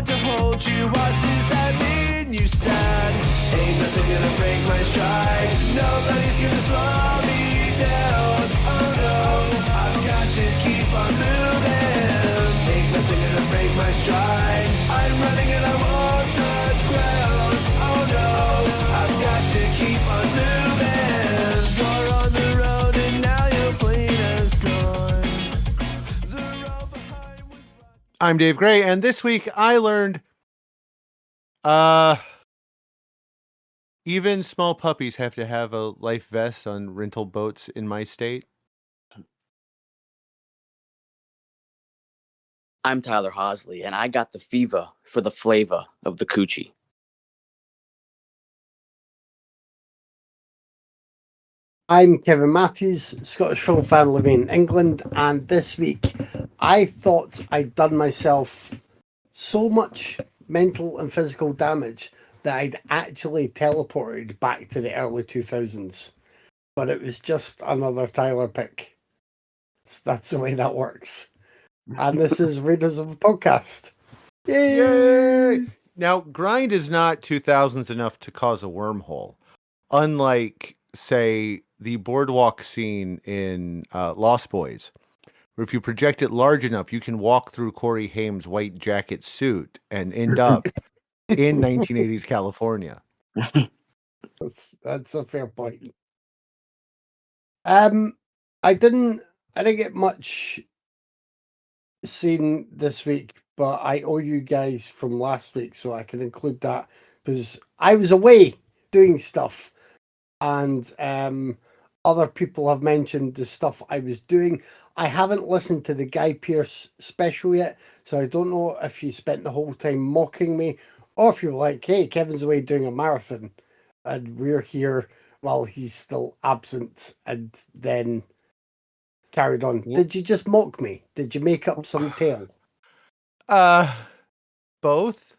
want to hold you. What does that mean? You said, ain't nothing gonna break my stride. Nobody's gonna slow me down. Oh no, I've got to keep on moving. Ain't nothing gonna break my stride. I'm running and I won't touch ground. Oh no, I've got to keep on moving. You're on the road and now your plane is gone. The road behind was rocky. I'm Dave Gray, and this week I learned even small puppies have to have a life vest on rental boats in my state. I'm Tyler Hosley, and I got the fever for the flavor of the coochie. I'm Kevin Matthews, Scottish film fan living in England, and this week I thought I'd done myself so much mental and physical damage that I'd actually teleported back to the early 2000s. But it was just another Tyler pick. That's the way that works. And this is Readers of a Podcast. Yay! Now, grind is not 2000s enough to cause a wormhole. Unlike, say, the boardwalk scene in Lost Boys, where if you project it large enough, you can walk through Corey Haim's white jacket suit and end up in 1980s California. That's a fair point. I didn't get much seen this week, but I owe you guys from last week, so I can include that because I was away doing stuff, and other people have mentioned the stuff I was doing. I haven't listened to the Guy Pearce special yet, so I don't know if you spent the whole time mocking me or if you're like, hey, Kevin's away doing a marathon and we're here while he's still absent, and then carried on. Did you just mock me? Did you make up some tale? Both.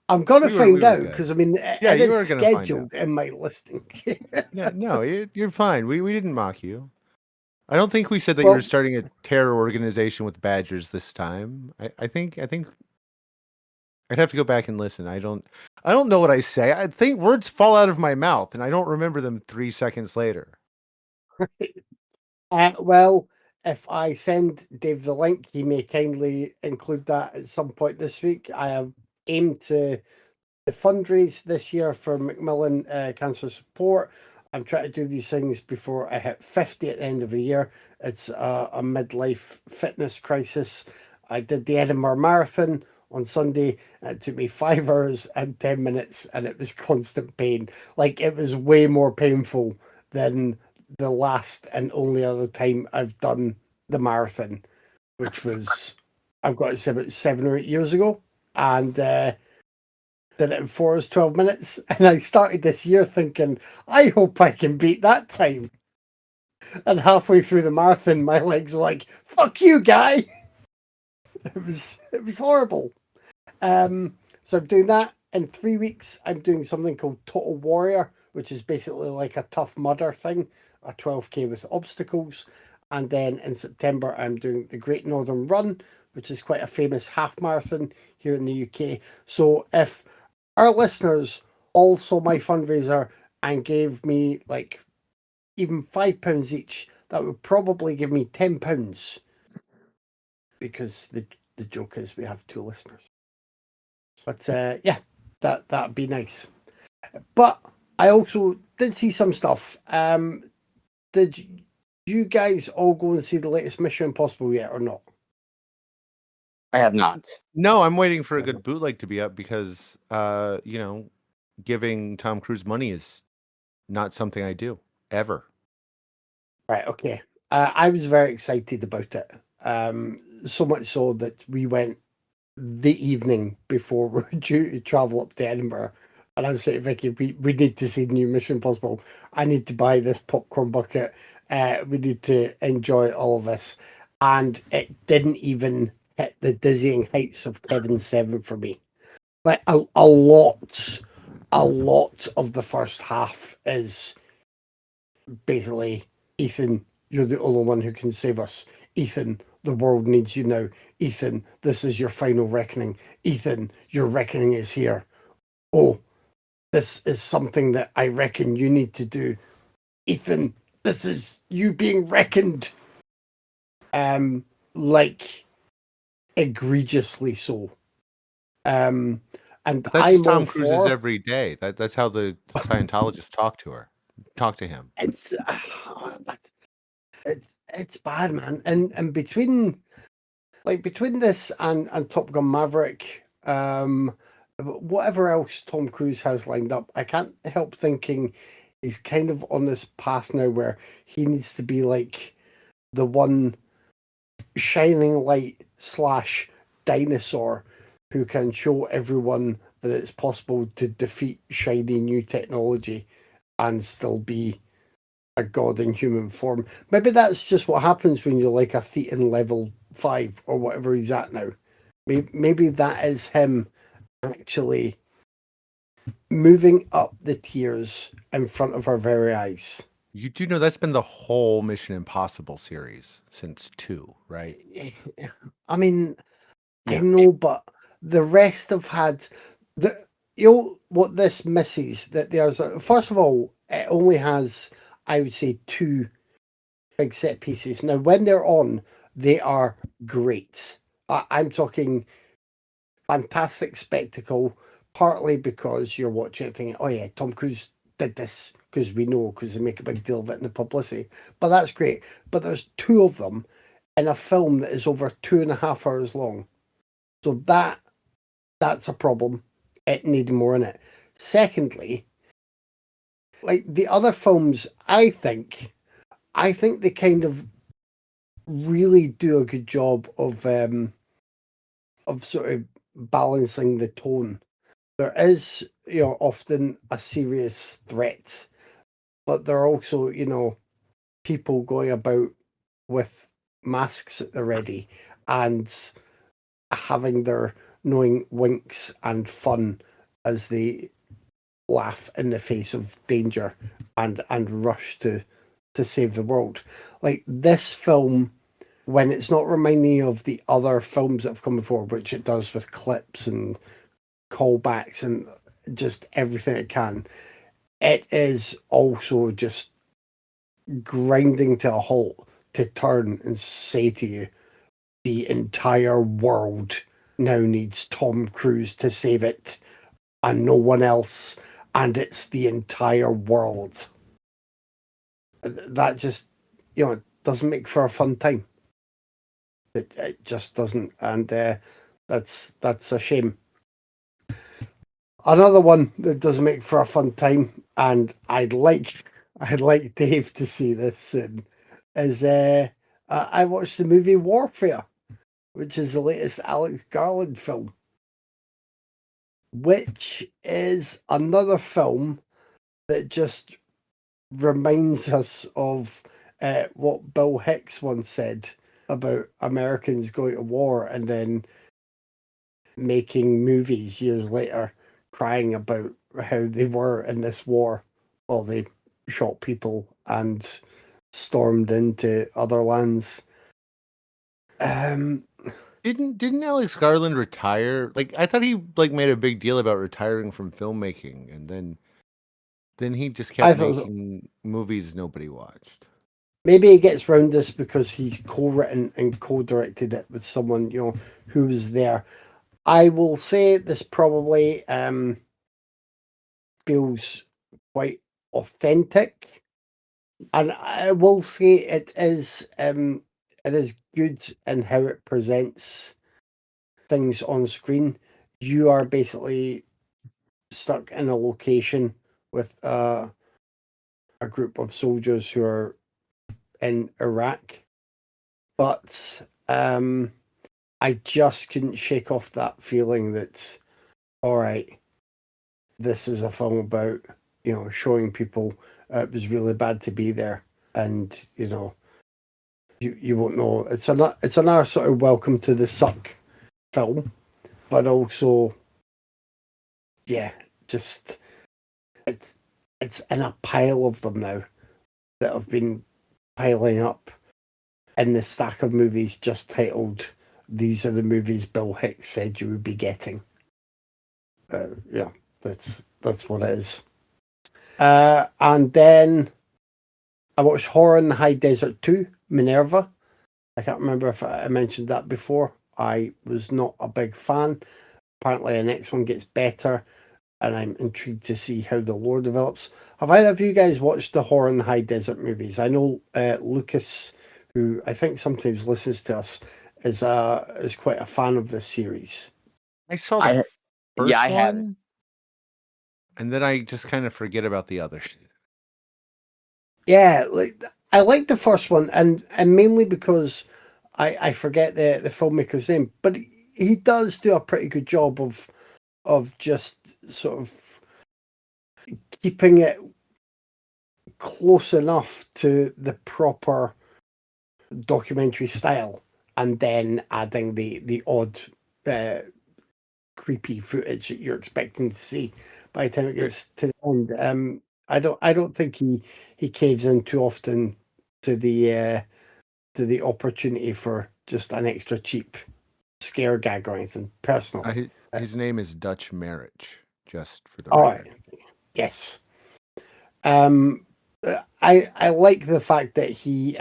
I'm gonna find out good. because I mean, Yeah, it you is are gonna find scheduled in my listing. Yeah, no, you're fine. We didn't mock you. I don't think we said that you Well- were starting a terror organization with badgers this time. I think I'd have to go back and listen. I don't know what I say. I think words fall out of my mouth and I don't remember them 3 seconds later. Well, if I send Dave the link, he may kindly include that at some point this week. I have aimed to fundraise this year for Macmillan Cancer Support. I'm trying to do these things before I hit 50 at the end of the year. It's a midlife fitness crisis. I did the Edinburgh Marathon on Sunday. It took me 5 hours and 10 minutes, and it was constant pain. Like, it was way more painful than the last and only other time I've done the marathon, which was, I've got to say, about 7 or 8 years ago. And did it in 4 hours, 12 minutes. And I started this year thinking, I hope I can beat that time. And halfway through the marathon, my legs were like, fuck you, guy. It was horrible. So I'm doing that. In 3 weeks, I'm doing something called Total Warrior, which is basically like a Tough Mudder thing, a 12K with obstacles. And then in September, I'm doing the Great Northern Run, which is quite a famous half marathon here in the UK. So if our listeners all saw my fundraiser and gave me like even £5 each, that would probably give me £10, because the joke is we have 2 listeners. But yeah, that'd be nice. But I also did see some stuff. Did you guys all go and see the latest Mission Impossible yet or not? I have not. No, I'm waiting for a good bootleg to be up because giving Tom Cruise money is not something I do ever. Right, okay. I was very excited about it. So much so that we went the evening before we were due to travel up to Edinburgh. And I was saying, Vicky, we need to see the new Mission Impossible. I need to buy this popcorn bucket. We need to enjoy all of this. And it didn't even hit the dizzying heights of Kevin 7 for me. Like a lot of the first half is basically, Ethan, you're the only one who can save us. Ethan, the world needs you now. Ethan, this is your final reckoning. Ethan, your reckoning is here. Oh, this is something that I reckon you need to do. Ethan, this is you being reckoned. Like egregiously so. And But that's I'm just all Tom Cruise's for every day. That's how the Scientologists talk to him. it's bad, man. And between this and Top Gun Maverick, whatever else Tom Cruise has lined up, I can't help thinking he's kind of on this path now where he needs to be like the one shining light / dinosaur who can show everyone that it's possible to defeat shiny new technology and still be a god in human form. Maybe that's just what happens when you're like a Thetan level 5 or whatever he's at now. Maybe that is him actually moving up the tiers in front of our very eyes. You do know that's been the whole Mission Impossible series since 2, right? I mean, I Yeah. know, but the rest have had the what this misses that there's first of all, it only has, I would say, 2 big set pieces. Now, when they're on, they are great. I'm talking fantastic spectacle, partly because you're watching it thinking, oh yeah, Tom Cruise did this, because we know, because they make a big deal of it in the publicity. But that's great. But there's 2 of them in a film that is over 2.5 hours long. So that's a problem. It needed more in it. Secondly, like the other films, I think they kind of really do a good job of sort of balancing the tone. There is, often a serious threat, but there are also, people going about with masks at the ready and having their knowing winks and fun as they laugh in the face of danger and rush to save the world. Like this film, when it's not reminding you of the other films that have come before, which it does with clips and callbacks and just everything it can, it is also just grinding to a halt to turn and say to you, the entire world now needs Tom Cruise to save it and no one else, and it's the entire world. That just, doesn't make for a fun time. It just doesn't, and that's a shame. Another one that doesn't make for a fun time, and I'd like Dave to see this soon, is I watched the movie Warfare, which is the latest Alex Garland film, which is another film that just reminds us of what Bill Hicks once said about Americans going to war and then making movies years later crying about how they were in this war while they shot people and stormed into other lands. Didn't Alex Garland retire? Like I thought he made a big deal about retiring from filmmaking, and then he just I kept thought making movies nobody watched. maybe he gets round this because he's co-written and co-directed it with someone, who was there. I will say this probably feels quite authentic, and I will say it is good in how it presents things on screen. You are basically stuck in a location with a group of soldiers who are in Iraq, but I just couldn't shake off that feeling that, all right, this is a film about, showing people it was really bad to be there, and you won't know. It's another sort of welcome to the suck film, but also, yeah, just it's in a pile of them now that have been piling up. in the stack of movies just titled "These are the movies Bill Hicks said you would be getting." Yeah, that's what it is. And then I watched Horror in the High Desert 2, Minerva. I can't remember if I mentioned that before. I was not a big fan. Apparently, the next one gets better, and I'm intrigued to see how the lore develops. Have either of you guys watched the Horror in the High Desert movies? I know Lucas, who I think sometimes listens to us, is quite a fan of this series. I saw I- the first yeah, I one, haven't. and then I just kind of forget about the others. Yeah, like I like the first one, and mainly because I forget the filmmaker's name, but he does do a pretty good job of just sort of keeping it close enough to the proper documentary style, and then adding the odd creepy footage that you're expecting to see by the time it gets to the end. I don't think he caves in too often to the opportunity for just an extra cheap scare gag or anything. Personally, His name is Dutch Marriage, just for the all record. right, yes. I like the fact that he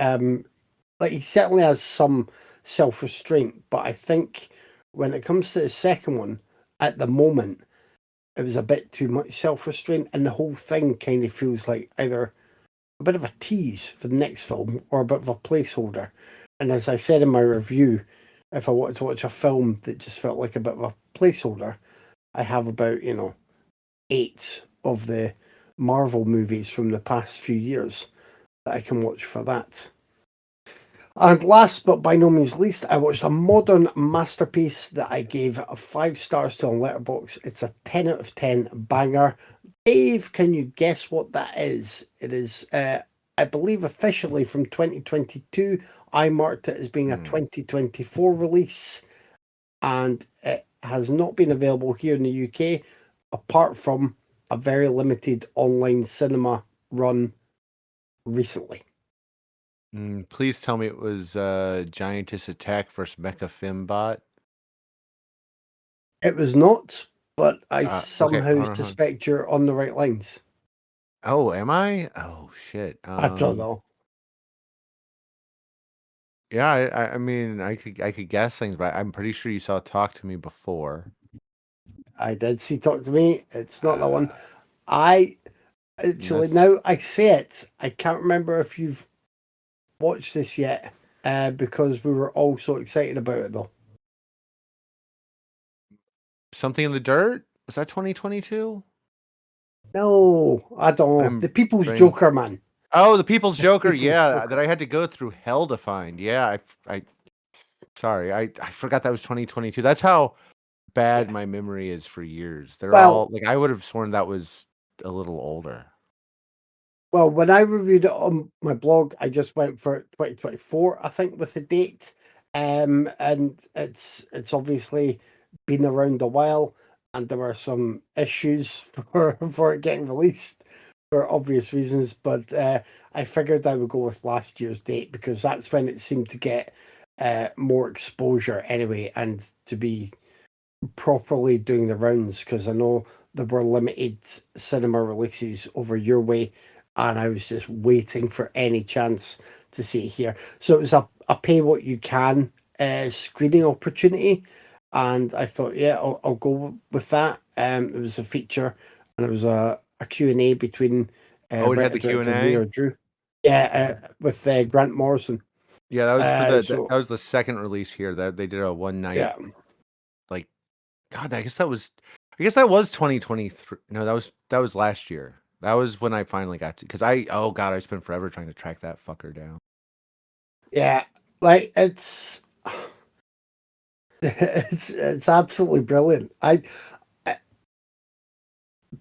certainly has some self-restraint, but I think when it comes to the second one, at the moment, it was a bit too much self-restraint, and the whole thing kind of feels like either a bit of a tease for the next film or a bit of a placeholder. And as I said in my review, if I wanted to watch a film that just felt like a bit of a placeholder, I have about 8 of the Marvel movies from the past few years that I can watch for that. And last but by no means least, I watched a modern masterpiece that I gave 5 stars to on Letterboxd. It's a 10 out of 10 banger. Dave, can you guess what that is? It is, I believe, officially from 2022. I marked it as being a 2024 release, and it has not been available here in the UK, apart from a very limited online cinema run recently. Please tell me it was Giantess Attack versus Mecha Fimbot. It was not, but I Okay, somehow hold on. suspect you're on the right lines. Oh, am I? Oh shit. I don't know. Yeah, I mean, I could guess things, but I'm pretty sure you saw Talk to Me before. I did see Talk to Me. It's not that one. I actually, That's- now I say it, I can't remember if you've watched this yet, because we were all so excited about it though. Something in the Dirt? Was that 2022? No, I don't know. I'm The People's brain- Joker, man. Oh, the People's Joker. People's Yeah, Joker. that I had to go through hell to find. Yeah, sorry, I forgot that was 2022. That's how bad my memory is for years. They're Well- all like I would have sworn that was a little older. Well, when I reviewed it on my blog, I just went for 2024, I think, with the date. And it's obviously been around a while, and there were some issues for it getting released for obvious reasons. But I figured I would go with last year's date because that's when it seemed to get more exposure anyway, and to be properly doing the rounds, because I know there were limited cinema releases over your way, and I was just waiting for any chance to see it here. So it was a pay what you can screening opportunity, and I thought, yeah, I'll go with that. It was a feature, and it was a Q&A between Oh, it had the writer-director Q&A? Mayor Drew. Yeah, with Grant Morrison. Yeah, that was for so- that was the second release here. That they did a one night. Yeah. Like, God, I guess that was 2023. No, that was last year. That was when I finally got to, because oh God, I spent forever trying to track that fucker down. Yeah, like it's absolutely brilliant. I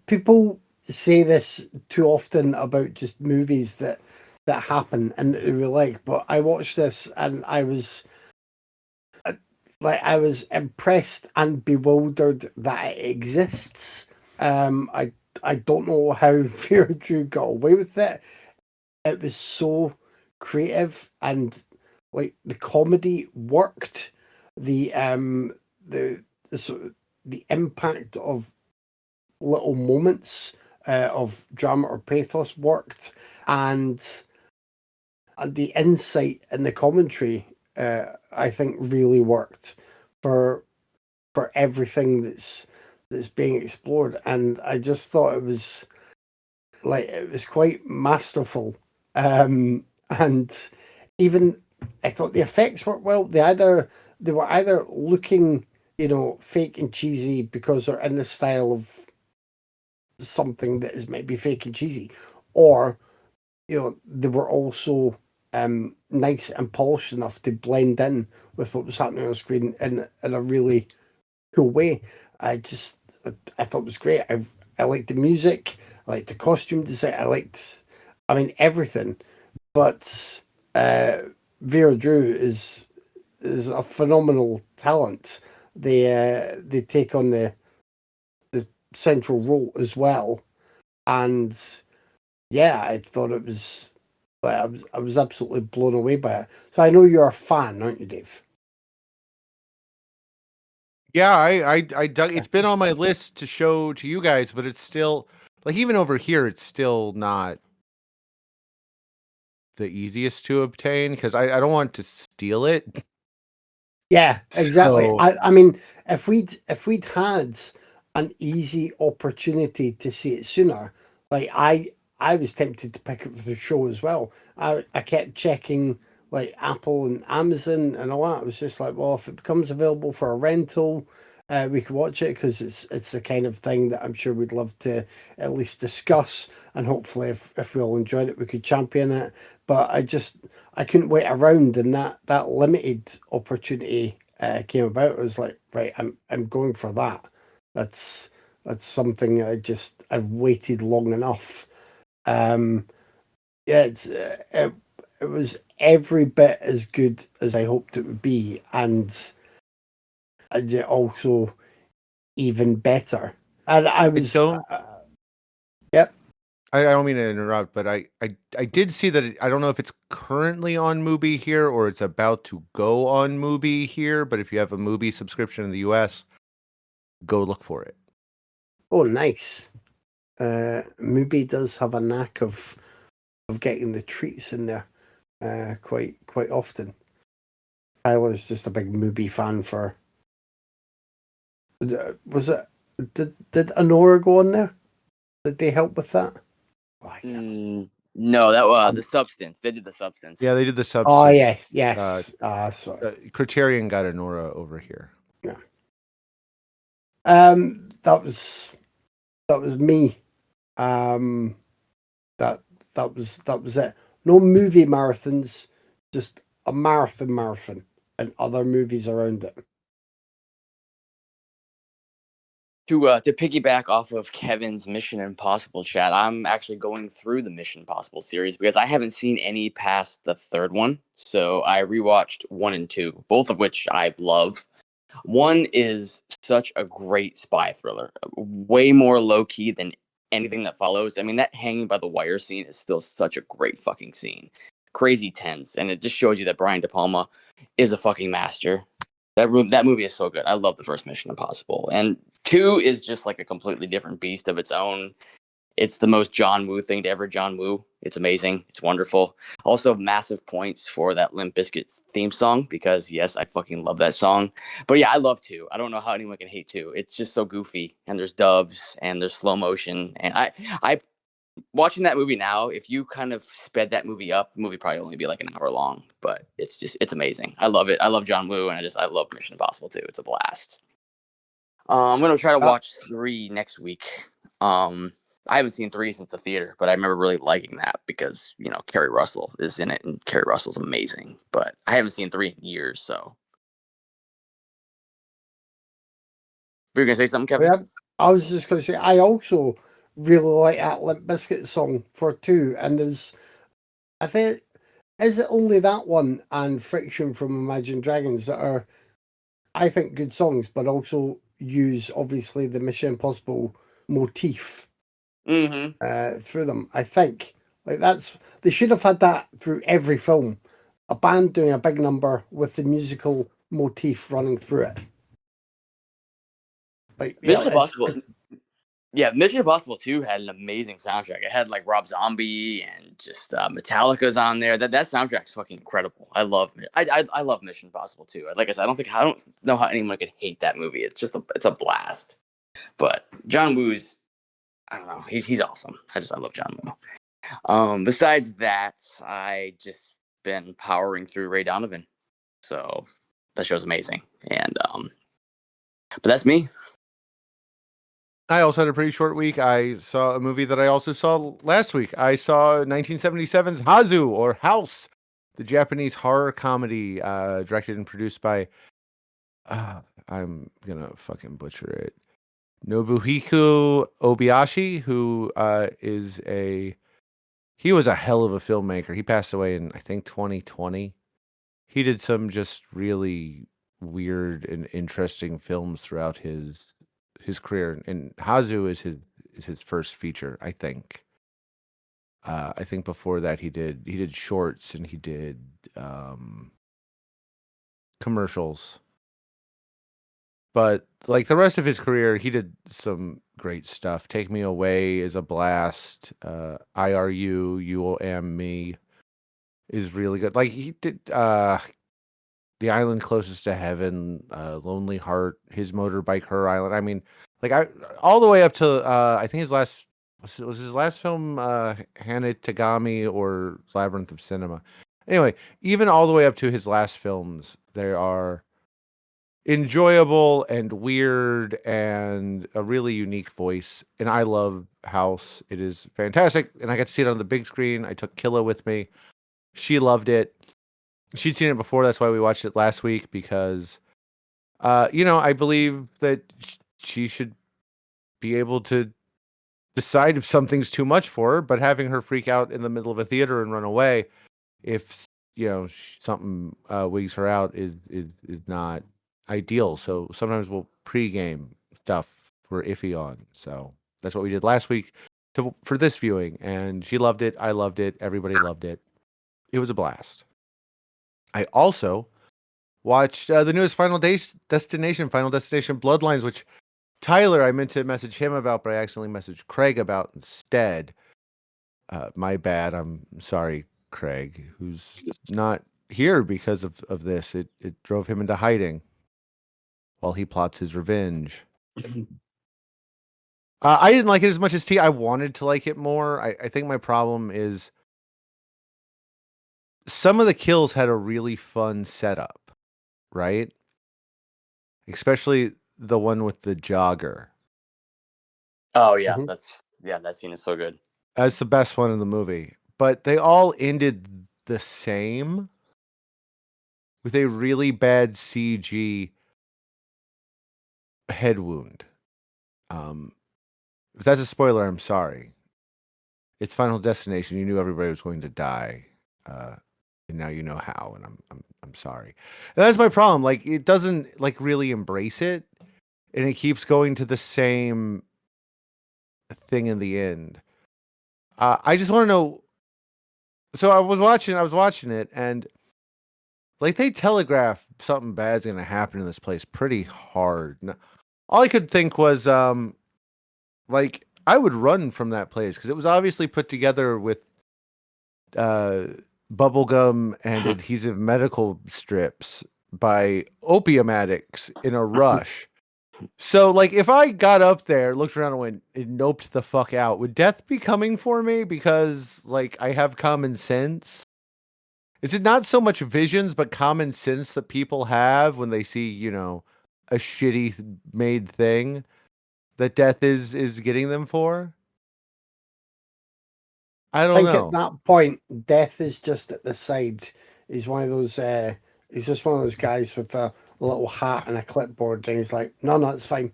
people say this too often about just movies that happen and that they really like, but I watched this and I was impressed and bewildered that it exists. I don't know how Fear Drew got away with it. It was so creative, and like the comedy worked, the sort of the impact of little moments of drama or pathos worked, and the insight and the commentary I think really worked for everything that's being explored. And I just thought it was quite masterful. And even I thought the effects worked well. They were either looking, fake and cheesy because they're in the style of something that is maybe fake and cheesy, or they were also nice and polished enough to blend in with what was happening on the screen in a really cool way. I thought it was great. I liked the music, I liked the costume design, I mean everything. But Vera Drew is a phenomenal talent. They take on the central role as well, and yeah, I thought it was. I was absolutely blown away by it. So I know you're a fan, aren't you, Dave? Yeah, I dug. It's been on my list to show to you guys, but it's still like even over here, it's still not the easiest to obtain because I don't want to steal it. Yeah, exactly. So I mean, if we'd had an easy opportunity to see it sooner, like I was tempted to pick it for the show as well. I kept checking like Apple and Amazon and all that. I was just like, well, if it becomes available for a rental, we could watch it because it's the kind of thing that I'm sure we'd love to at least discuss, and hopefully if we all enjoyed it, we could champion it. But I couldn't wait around, and that limited opportunity came about. I was like, right, I'm going for that. That's something I've waited long enough. Yeah, it was every bit as good as I hoped it would be, and also even better. And I was, don't. yep. I don't mean to interrupt, but I did see that I don't know if it's currently on Mubi here or it's about to go on Mubi here. But if you have a Mubi subscription in the US, go look for it. Oh, nice. Mubi does have a knack of getting the treats in there quite often. Tyler's just a big Mubi fan for. Was it? Did Honora go on there? Did they help with that? Oh, I can't. No, that the Substance. They did the Substance. Yeah, they did the Substance. Oh yes. Sorry. Criterion got Honora over here. Yeah. That was me. That was it. No movie marathons, just a marathon and other movies around it. To piggyback off of Kevin's Mission Impossible chat, I'm actually going through the Mission Impossible series because I haven't seen any past the third one. So I rewatched 1 and 2, both of which I love. 1 is such a great spy thriller, way more low key than anything that follows. I mean, that hanging by the wire scene is still such a great fucking scene. Crazy tense, and it just shows you that Brian De Palma is a fucking master. That movie is so good. I love the first Mission Impossible, and 2 is just like a completely different beast of its own. It's the most John Woo thing to ever John Woo. It's amazing. It's wonderful. Also, massive points for that Limp Bizkit theme song because yes, I fucking love that song. But yeah, I love 2. I don't know how anyone can hate 2. It's just so goofy, and there's doves and there's slow motion, and I watching that movie now, if you kind of sped that movie up, the movie probably only be like an hour long, but it's amazing. I love it. I love John Woo, and I love Mission Impossible 2. It's a blast. I'm gonna try to watch 3 next week. I haven't seen 3 since the theater, but I remember really liking that because Kerry Russell is in it, and Kerry Russell's amazing. But I haven't seen 3 in years, so. Were you gonna say something, Kevin? Yeah, I was just going to say I also really like that Limp Bizkit song for 2, and I think, is it only that one and Friction from Imagine Dragons that are, I think, good songs, but also use obviously the Mission Impossible motif through them. I think like they should have had that through every film a band doing a big number with the musical motif running through it. Like, Mission Impossible. Yeah, Mission Impossible 2 had an amazing soundtrack. It had like Rob Zombie and just Metallica's on there. That soundtrack's fucking incredible. I love Mission Impossible 2. Like I said, I don't know how anyone could hate that movie. It's just it's a blast. But John Woo's, I don't know, he's awesome. I love John Woo. Besides that, I just been powering through Ray Donovan. So that show's amazing. And but that's me. I also had a pretty short week. I saw a movie that I also saw last week. I saw 1977's Hazu, or House, the Japanese horror comedy directed and produced by, I'm going to fucking butcher it, Nobuhiko Obayashi, who he was a hell of a filmmaker. He passed away in, I think, 2020. He did some just really weird and interesting films throughout his career, and Hazu is his first feature, I think. I think before that he did shorts and he did commercials. But like the rest of his career, he did some great stuff. Take Me Away is a blast. IRU, You Will Am Me is really good. Like he did The Island Closest to Heaven, Lonely Heart, His Motorbike, Her Island. I mean, like all the way up to I think his last was his last film Hana Tagami or Labyrinth of Cinema. Anyway, even all the way up to his last films, they are enjoyable and weird and a really unique voice. And I love House. It is fantastic. And I got to see it on the big screen. I took Killa with me. She loved it. She'd seen it before. That's why we watched it last week, because, I believe that she should be able to decide if something's too much for her, but having her freak out in the middle of a theater and run away if, something wigs her out is not ideal. So sometimes we'll pregame stuff we're iffy on. So that's what we did last week for this viewing, and she loved it. I loved it. Everybody loved it. It was a blast. I also watched the newest Final Destination Bloodlines, which Tyler, I meant to message him about, but I accidentally messaged Craig about instead. My bad. I'm sorry, Craig, who's not here because of this. It drove him into hiding while he plots his revenge. I didn't like it as much as T. I wanted to like it more. I think my problem is some of the kills had a really fun setup, right? Especially the one with the jogger. Oh yeah, Mhm. that scene is so good. That's the best one in the movie. But they all ended the same, with a really bad CG head wound. If that's a spoiler, I'm sorry. It's Final Destination. You knew everybody was going to die, and now you know how. And I'm sorry. And that's my problem. Like, it doesn't like really embrace it, and it keeps going to the same thing in the end. I just want to know. So I was watching it, and like they telegraph something bad's going to happen in this place pretty hard. All I could think was, like, I would run from that place because it was obviously put together with bubblegum and adhesive medical strips by opium addicts in a rush. So, like, if I got up there, looked around and went, and noped the fuck out, would death be coming for me because, like, I have common sense? Is it not so much visions, but common sense that people have when they see, a shitty made thing that death is getting them for? I I don't think at know. that point, Death is just at the side. He's one of those. He's just one of those guys with a little hat and a clipboard, and he's like, "No, it's fine."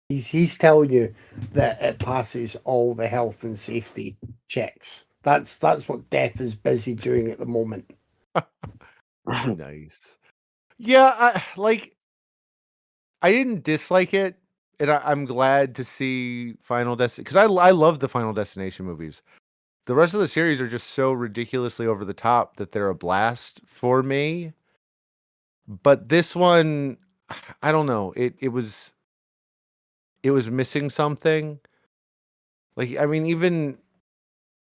He's telling you that it passes all the health and safety checks. That's what Death is busy doing at the moment. Nice. Yeah, I didn't dislike it, and I'm glad to see Final Destination, because I love the Final Destination movies. the rest of the series are just so ridiculously over the top that they're a blast for me. But this one, I don't know. It was missing something. Like, I mean, even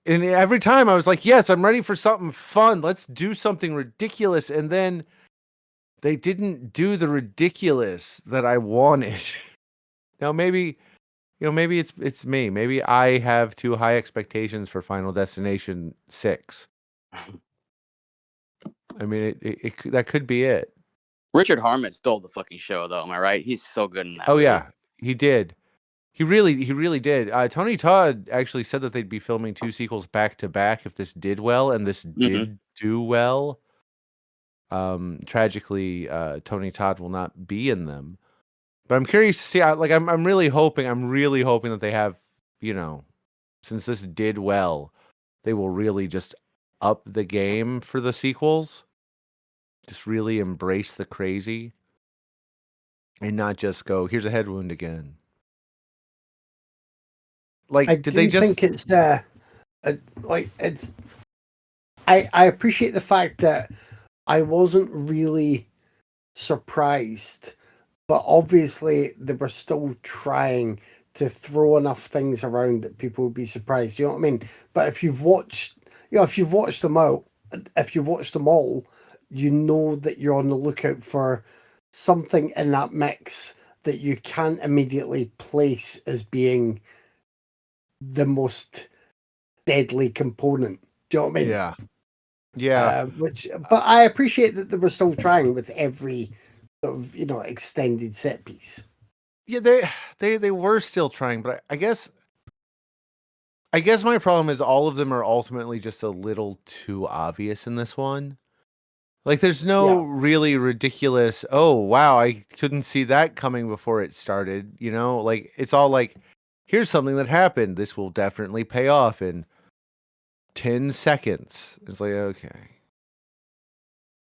and every time I was like, yes, I'm ready for something fun. Let's do something ridiculous. And then they didn't do the ridiculous that I wanted. Now maybe it's me. Maybe I have too high expectations for Final Destination 6. I mean, that could be it. Richard Harmon stole the fucking show, though. Am I right? He's so good in that. Oh movie. yeah, he did. He really did. Tony Todd actually said that they'd be filming 2 sequels back to back if this did well, and this did do well. Tragically, Tony Todd will not be in them. But I'm curious to see. I'm really hoping that they have, since this did well, they will really just up the game for the sequels. Just really embrace the crazy, and not just go, here's a head wound again. Like, I did they just think it's it's. I appreciate the fact that I wasn't really surprised, but obviously they were still trying to throw enough things around that people would be surprised. You know what I mean? But if you've watched them all, you know that you're on the lookout for something in that mix that you can't immediately place as being the most deadly component. Do you know what I mean? Yeah. But I appreciate that they were still trying with every sort of, extended set piece. Yeah, they were still trying, but I guess my problem is all of them are ultimately just a little too obvious in this one. Like, there's no really ridiculous, oh wow, I couldn't see that coming before it started, Like, it's all like, here's something that happened. This will definitely pay off in 10 seconds. It's like, okay.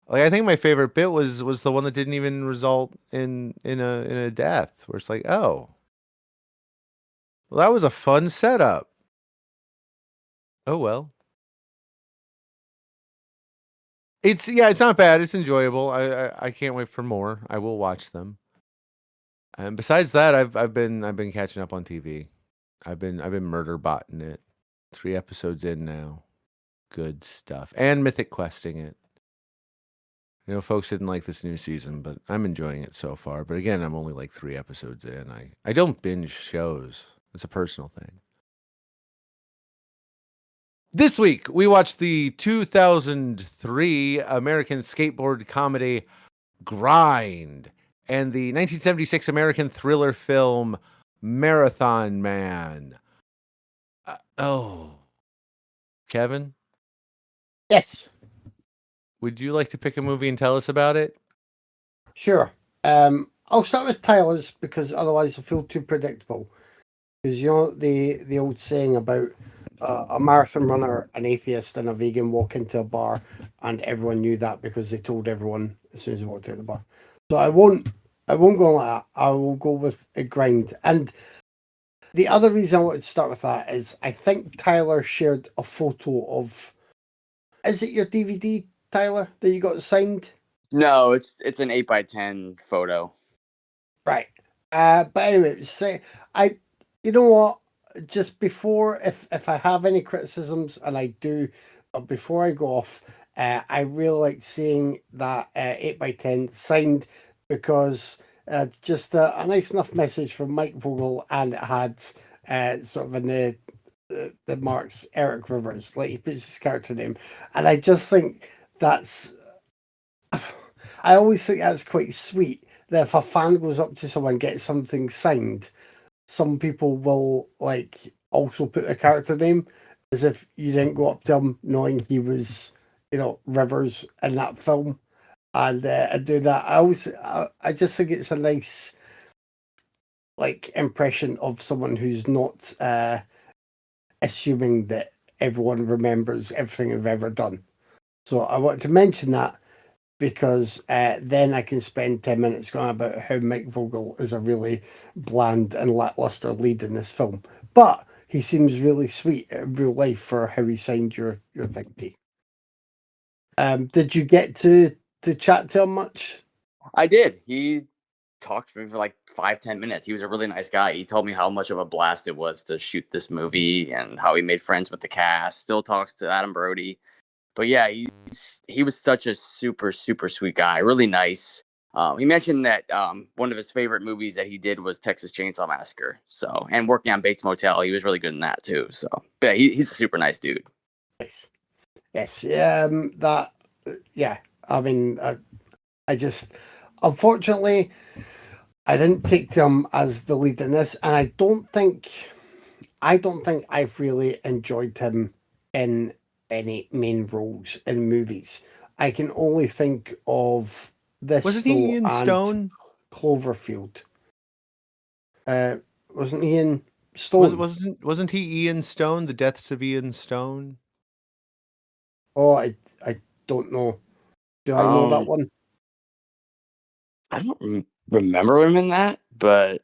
Like, I think my favorite bit was the one that didn't even result in a death, where it's like, oh, well, that was a fun setup. Oh well. It's not bad. It's enjoyable. I can't wait for more. I will watch them. And besides that, I've been catching up on TV. I've been murder botting it. 3 episodes in now. Good stuff. And Mythic Questing it. Folks didn't like this new season, but I'm enjoying it so far. But again, I'm only like 3 episodes in. I don't binge shows. It's a personal thing. This week, we watched the 2003 American skateboard comedy Grind and the 1976 American thriller film Marathon Man. Kevin? Yes. Would you like to pick a movie and tell us about it? Sure. I'll start with Tyler's because otherwise I feel too predictable. Because the old saying about a marathon runner, an atheist, and a vegan walk into a bar, and everyone knew that because they told everyone as soon as they walked into the bar. So I won't go like that. I will go with a Grind. And the other reason I wanted to start with that is I think Tyler shared a photo of. Is it your DVD, Tyler, that you got signed? No, it's an 8x10 photo. Right. But anyway, you know what? Just before, if I have any criticisms, and I do, but before I go off, I really like seeing that 8x10 signed because just a nice enough message from Mike Vogel, and it had sort of in the marks Eric Rivers, like he puts his character name, and I just think that's. I always think that's quite sweet that if a fan goes up to someone and gets something signed, some people will like also put their character name as if you didn't go up to him knowing he was, Rivers in that film, and do that. I just think it's a nice like impression of someone who's not assuming that everyone remembers everything they've ever done. So I wanted to mention that. because then I can spend 10 minutes going about how Mike Vogel is a really bland and lackluster lead in this film. But he seems really sweet in real life for how he signed your thing, T. Did you get to chat to him much? I did. He talked to me for like 5-10 minutes. He was a really nice guy. He told me how much of a blast it was to shoot this movie and how he made friends with the cast. Still talks to Adam Brody. But yeah, he was such a super, super sweet guy. Really nice. He mentioned that one of his favorite movies that he did was Texas Chainsaw Massacre. So, and working on Bates Motel, he was really good in that too. So, but yeah, he's a super nice dude. Nice. Yes. Yeah. I mean, I just, unfortunately, I didn't take him as the lead in this, and I don't think I've really enjoyed him in any main roles in movies. I can only think of this. Wasn't he in Stone? Cloverfield. Wasn't he in Stone? Wasn't he Ian Stone? The Deaths of Ian Stone? Oh, I don't know. Do I know that one? I don't remember him in that, but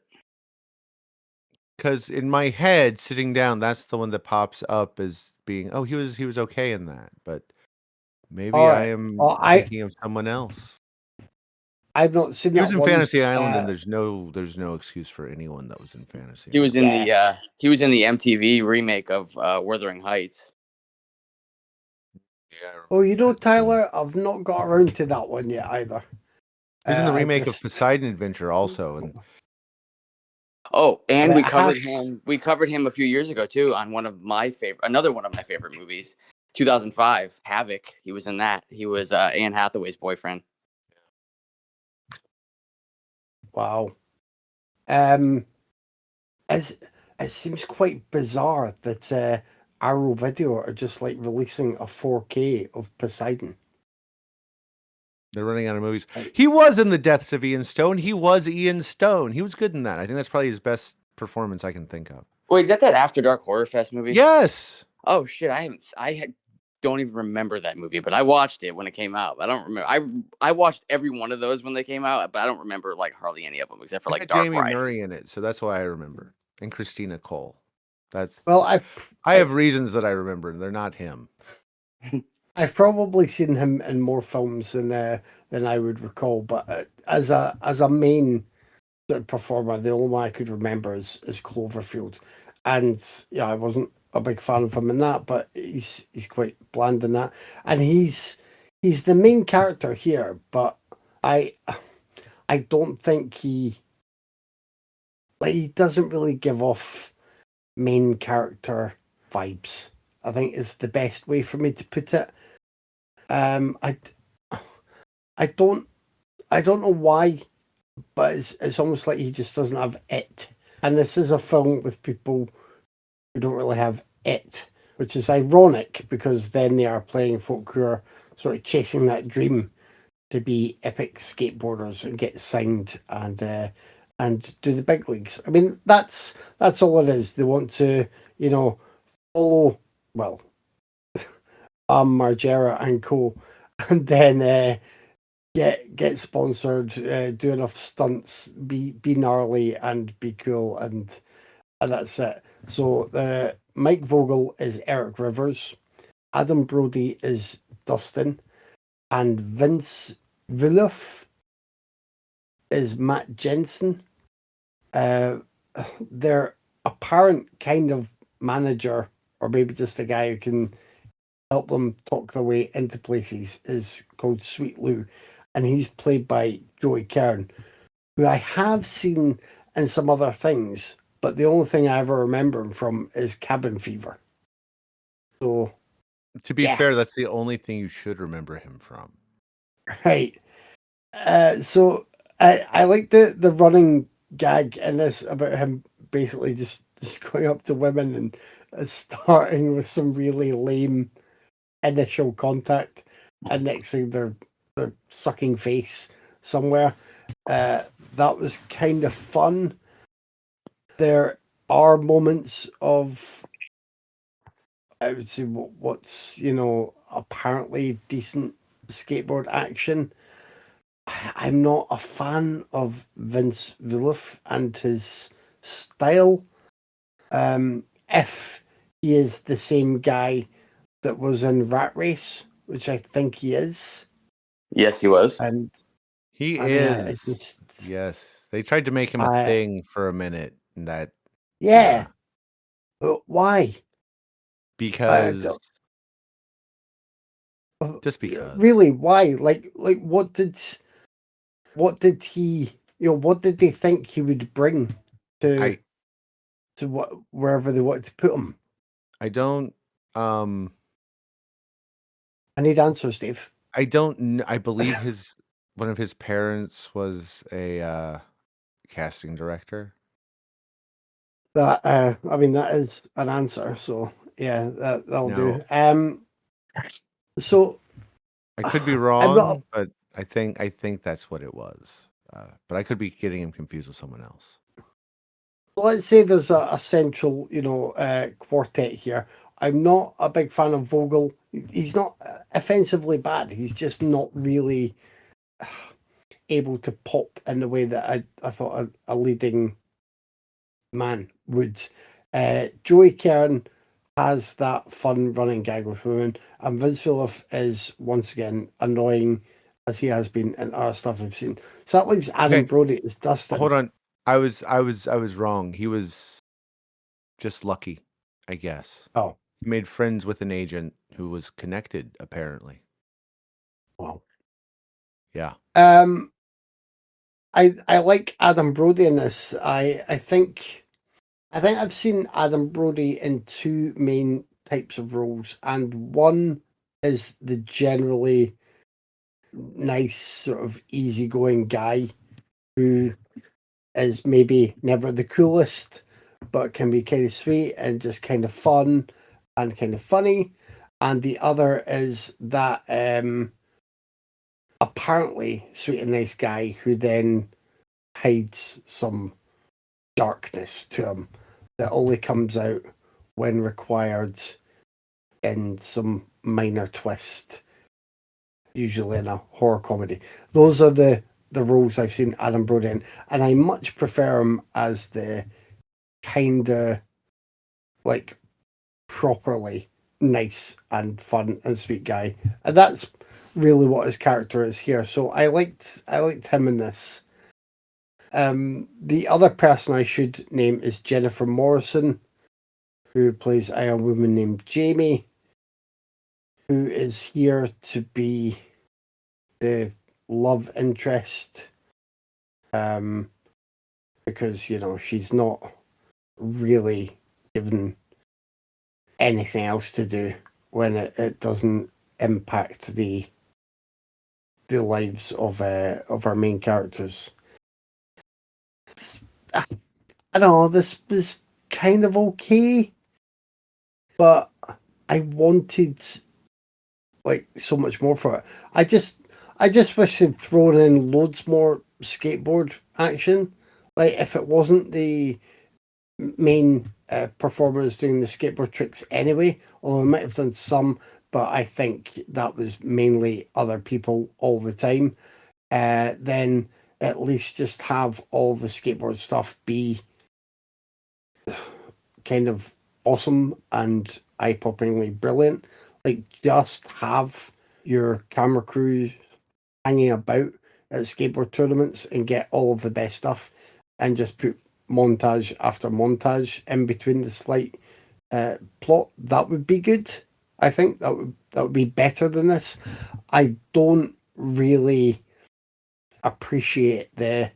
because in my head, sitting down, that's the one that pops up as being, oh, he was okay in that, but maybe I am thinking of someone else. I've not seen that. He was in Fantasy Island, and there's no excuse for anyone that was in Fantasy. He was in the MTV remake of Wuthering Heights. Yeah. You know, Tyler, I've not got around to that one yet either. He was in the remake of Poseidon Adventure also, and we covered him. We covered him a few years ago too on another one of my favorite movies, 2005, Havoc. He was in that. He was Anne Hathaway's boyfriend. Wow. It seems quite bizarre that Arrow Video are just like releasing a 4K of Poseidon. They're running out of movies. He was in The Deaths of Ian Stone. He was Ian Stone. He was good in that. I think that's probably his best performance I can think of. Wait, is that After Dark Horror Fest movie? Yes. Oh shit, don't even remember that movie, but I watched it when it came out. I don't remember. I watched every one of those when they came out, but I don't remember like hardly any of them except for like Dark Jamie Ride. Murray in it, so that's why I remember. And Christina Cole. I have reasons that I remember, and they're not him. I've probably seen him in more films than I would recall, but as a main performer, the only one I could remember is Cloverfield, and I wasn't a big fan of him in that, but he's quite bland in that, and he's the main character here, but I don't think he doesn't really give off main character vibes, I think is the best way for me to put it. I don't know why, but it's almost like he just doesn't have it. And this is a film with people who don't really have it, which is ironic because then they are playing folk who are sort of chasing that dream to be epic skateboarders and get signed and do the big leagues. I mean, that's all it is. They want to, follow, well, Margera and co, and then get sponsored, do enough stunts, be gnarly and be cool, and that's it. So Mike Vogel is Eric Rivers, Adam Brody is Dustin, and Vince Villeneuve is Matt Jensen. Their apparent kind of manager, or maybe just a guy who can help them talk their way into places, is called Sweet Lou, and he's played by Joey Kern, who I have seen in some other things, but the only thing I ever remember him from is Cabin Fever. So, to be fair, that's the only thing you should remember him from. Right. So I like the running gag in this about him basically just going up to women and starting with some really lame initial contact, and next thing they're sucking face somewhere. That was kind of fun. There are moments of, I would say, what's apparently decent skateboard action, I'm not a fan of Vince Viluf and his style. If he is the same guy that was in Rat Race, which I think he is, Yes, he was. and He I mean, I is. just, Yes. They tried to make him a I thing for a minute, and that yeah, but why? I because don't, just because. really, why? Like, what did he? What did they think he would bring to I what wherever they wanted to put him? I don't I need answers, Dave. I don't I believe one of his parents was a casting director. That I mean, that is an answer. So yeah, that'll Now, do. So I could be I'm not. wrong, but I think that's what it was. But I could be getting him confused with someone else. Let's say there's a central, quartet here. I'm not a big fan of Vogel. He's not offensively bad. He's just not really able to pop in the way that I thought a leading man would. Joey Kern has that fun running gag with women, and Vince Villiff is once again annoying as he has been in other stuff I've seen. So that leaves Adam Okay, Brody as Dustin. hold on. I was wrong. He was just lucky, I guess. Oh, He made friends with an agent who was connected, apparently. wow. Yeah. I like Adam Brody in this. I think I've seen Adam Brody in two main types of roles, and one is the generally nice, sort of easygoing guy who is maybe never the coolest, but can be kind of sweet and just kind of fun and kind of funny. And the other is that apparently sweet and nice guy who then hides some darkness to him that only comes out when required in some minor twist, usually in a horror comedy. Those are the roles I've seen Adam Brody in, and I much prefer him as the kind of like properly nice and fun and sweet guy, and that's really what his character is here. So I liked him in this. The other person I should name is Jennifer Morrison, who plays a woman named Jamie, who is here to be the love interest, because she's not really given anything else to do when it doesn't impact the lives of our main characters. I don't know, this was kind of okay, but I wanted like so much more for it. I just wish they'd thrown in loads more skateboard action. Like if it wasn't the main performers doing the skateboard tricks anyway, although we might have done some, but I think that was mainly other people all the time. Then at least just have all the skateboard stuff be kind of awesome and eye-poppingly brilliant. Like just have your camera crews hanging about at skateboard tournaments and get all of the best stuff, and just put montage after montage in between the slight plot. That would be good. I think that would be better than this. I don't really appreciate the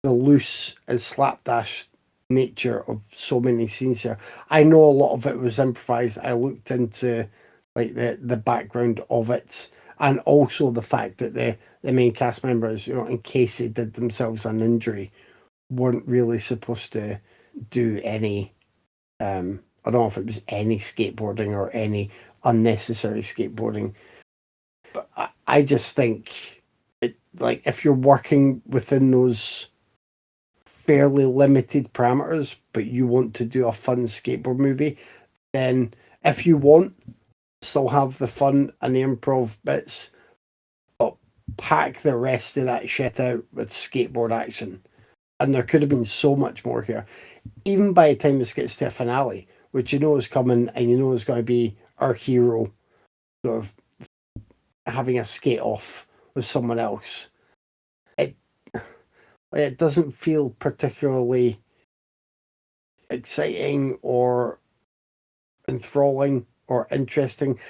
loose and slapdash nature of so many scenes here. I know a lot of it was improvised. I looked into like the background of it, and also the fact that the main cast members, in case they did themselves an injury, weren't really supposed to do any I don't know if it was any skateboarding or any unnecessary skateboarding. But I just think like if you're working within those fairly limited parameters, but you want to do a fun skateboard movie, then if you want, still have the fun and the improv bits, pack the rest of that shit out with skateboard action. And there could have been so much more here. Even by the time this gets to a finale, which you know is coming and you know is going to be our hero sort of having a skate off with someone else, it doesn't feel particularly exciting or enthralling or interesting.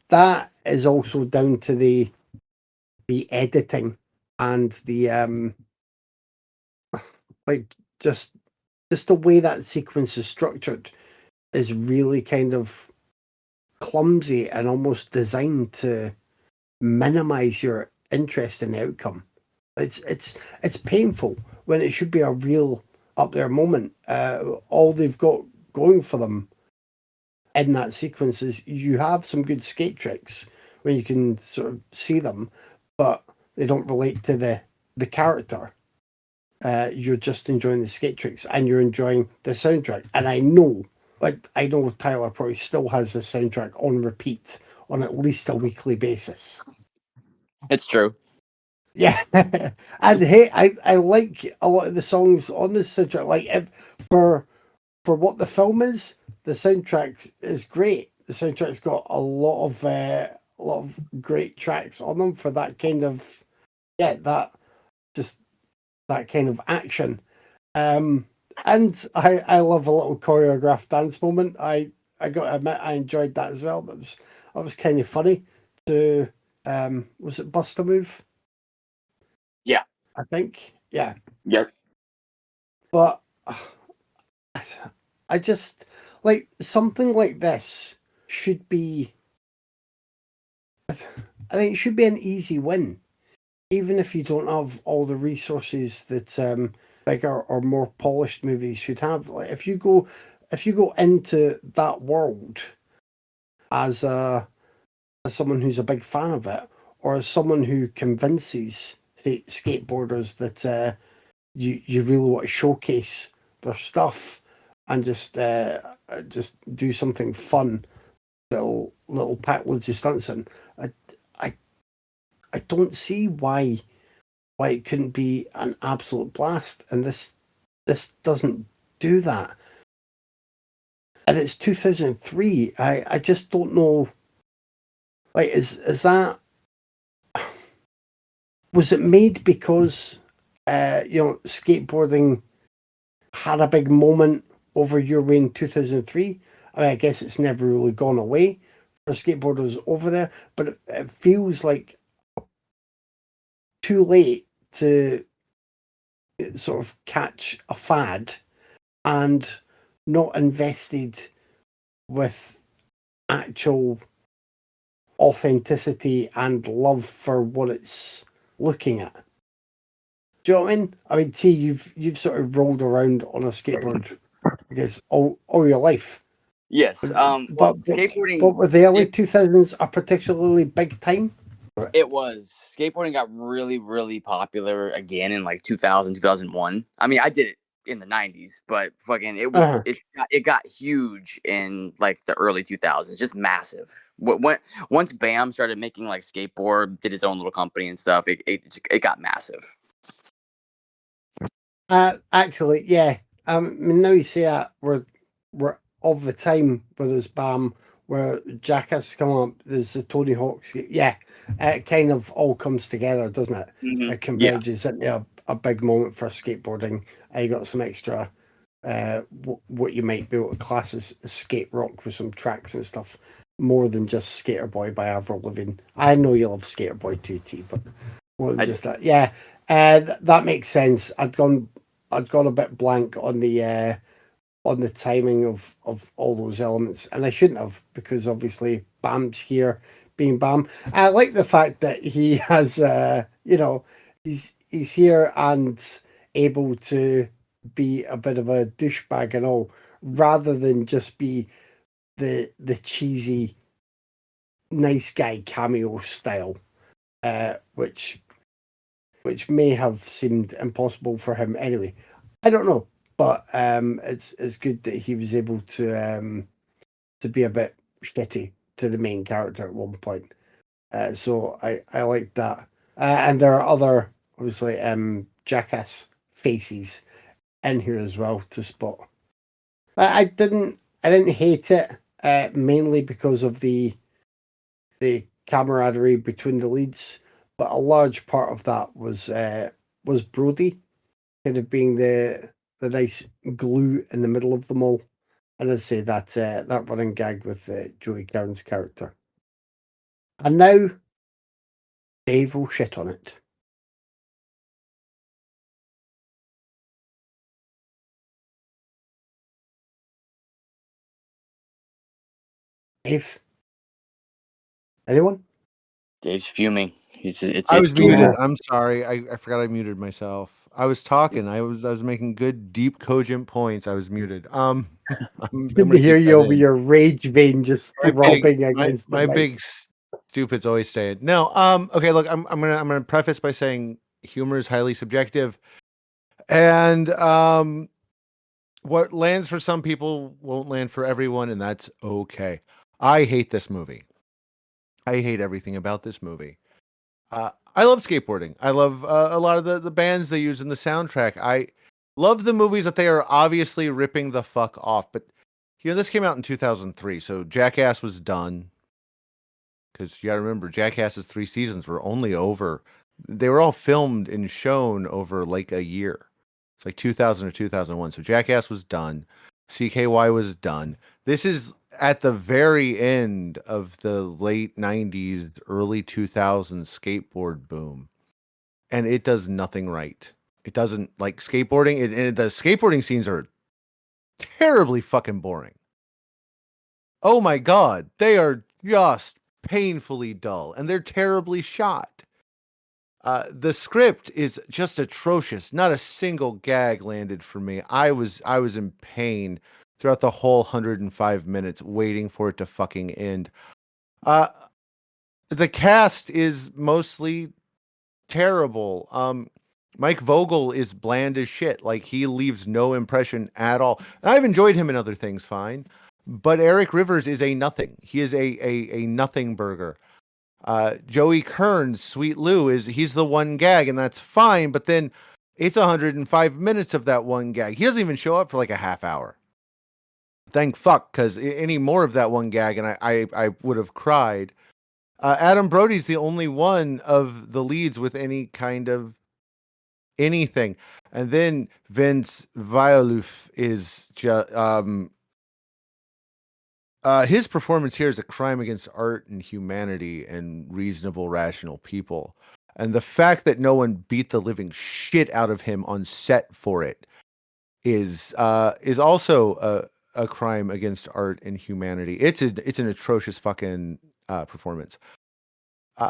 That is also down to the editing and the like just the way that sequence is structured is really kind of clumsy and almost designed to minimize your interest in the outcome. It's painful when it should be a real up there moment. All they've got going for them in that sequence is you have some good skate tricks when you can sort of see them, but they don't relate to the character. You're just enjoying the skate tricks and you're enjoying the soundtrack. And I know Tyler probably still has the soundtrack on repeat on at least a weekly basis. It's true. Yeah, and hey, I like a lot of the songs on this soundtrack. Like for what the film is, the soundtrack is great. The soundtrack's got a lot of great tracks on them for that kind of that kind of action. And I love a little choreographed dance moment. I got to admit I enjoyed that as well. That was kind of funny. To was it Bust a Move? Yeah, I think. Yeah. Yep. But I just like something like this should be. I think it should be an easy win, even if you don't have all the resources that bigger or more polished movies should have. Like if you go into that world as someone who's a big fan of it, or as someone who convinces skateboarders that you really want to showcase their stuff and just do something fun, little pack loads of stunts in. I don't see why it couldn't be an absolute blast, and this doesn't do that. And it's 2003. I just don't know. Like, is that, was it made because skateboarding had a big moment over Uruguay in 2003? I mean, I guess it's never really gone away for skateboarders over there, but it feels like too late to sort of catch a fad and not invested with actual authenticity and love for what it's looking at. Do you know what I mean? I mean, T, you've sort of rolled around on a skateboard, I guess, all your life. Yes. But skateboarding. But were the early 2000s a particularly big time? It was. Skateboarding got really, really popular again in like 2000, 2001. I mean, I did it in the 90s, but fucking it got huge in like the early 2000s, just massive. Once Bam started making like skateboard, did his own little company and stuff, it got massive. Actually, yeah. I mean, now you say that we're of the time where there's Bam, where Jackass come up, there's the Tony Hawk's. Yeah, it kind of all comes together, doesn't it? Mm-hmm. It converges into a big moment for skateboarding. You got some extra, what you might be able to class as skate rock with some tracks and stuff, more than just Skater Boy by Avril Lavigne. I know you love Skater Boy too, T, but more than just that. Yeah, that makes sense. I'd gone a bit blank on the timing of all those elements, and I shouldn't have, because obviously Bam's here being Bam. I like the fact that he has he's here and able to be a bit of a douchebag and all, rather than just be the cheesy nice guy cameo style, which may have seemed impossible for him anyway. I don't know, but it's good that he was able to be a bit shitty to the main character at one point. So I like that. And there are other, obviously, Jackass faces in here as well to spot. I didn't hate it, mainly because of the camaraderie between the leads, but a large part of that was Brody kind of being the nice glue in the middle of them all. And I'd say that that running gag with Joey Kern's character. And now Dave will shit on it. Dave? Anyone? Dave's fuming. I was getting muted. out. I'm sorry. I forgot I muted myself. I was talking. I was making good, deep, cogent points. I was muted. I'm Good gonna to hear keep you that over in. your rage vein just throbbing against the My mic. big stupid's always saying no. Okay, look, I'm gonna preface by saying humor is highly subjective, and what lands for some people won't land for everyone, and that's okay. I hate this movie. I hate everything about this movie. I love skateboarding. I love a lot of the bands they use in the soundtrack. I love the movies that they are obviously ripping the fuck off. But this came out in 2003, so Jackass was done. Because you got to remember, Jackass's 3 seasons were only over. They were all filmed and shown over like a year. It's like 2000 or 2001. So Jackass was done. CKY was done. This is at the very end of the late 90s, early 2000s skateboard boom. And it does nothing right. It doesn't like skateboarding. And the skateboarding scenes are terribly fucking boring. Oh my God. They are just painfully dull and they're terribly shot. The script is just atrocious. Not a single gag landed for me. I was in pain throughout the whole 105 minutes waiting for it to fucking end. The cast is mostly terrible. Mike Vogel is bland as shit. Like he leaves no impression at all. And I've enjoyed him in other things fine, but Eric Rivers is a nothing. He is a nothing burger. Joey Kern's Sweet Lou he's the one gag and that's fine, but then it's 105 minutes of that one gag. He doesn't even show up for like a half hour. Thank fuck, because any more of that one gag and I would have cried. Adam Brody's the only one of the leads with any kind of anything. And then Vince Violuf is just his performance here is a crime against art and humanity and reasonable, rational people. And the fact that no one beat the living shit out of him on set for it is also a crime against art and humanity. It's an atrocious fucking performance.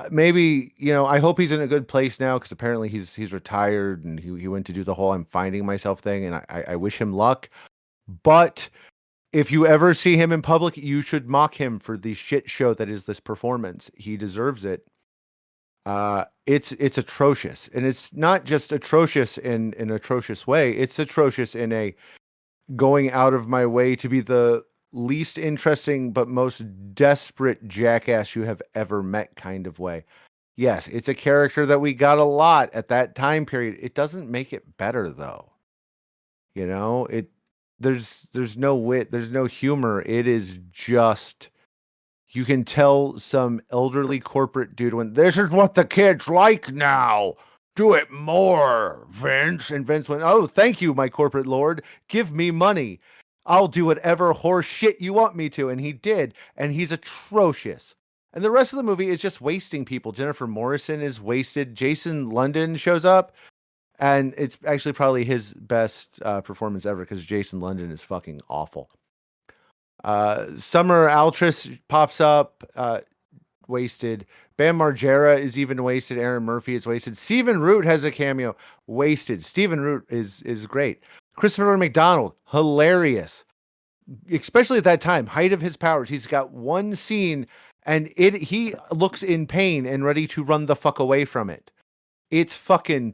Maybe I hope he's in a good place now because apparently he's retired and he went to do the whole I'm finding myself thing, and I wish him luck. But if you ever see him in public, you should mock him for the shit show that is this performance. He deserves it. It's atrocious, and it's not just atrocious in an atrocious way. It's atrocious in a going out of my way to be the least interesting but most desperate jackass you have ever met kind of way. Yes, it's a character that we got a lot at that time period. It doesn't make it better though. There's no wit, there's no humor. It is just you can tell some elderly corporate dude when this is what the kids like now. Do it more, Vince. And Vince went, "Oh, thank you, my corporate lord. Give me money. I'll do whatever horse shit you want me to." And he did. And he's atrocious. And the rest of the movie is just wasting people. Jennifer Morrison is wasted. Jason London shows up. And it's actually probably his best performance ever because Jason London is fucking awful. Summer Altris pops up. Wasted. Bam Margera is even wasted. Aaron Murphy is wasted. Stephen Root has a cameo. Wasted. Stephen Root is great. Christopher McDonald, hilarious. Especially at that time, height of his powers. He's got one scene and he looks in pain and ready to run the fuck away from it. It's fucking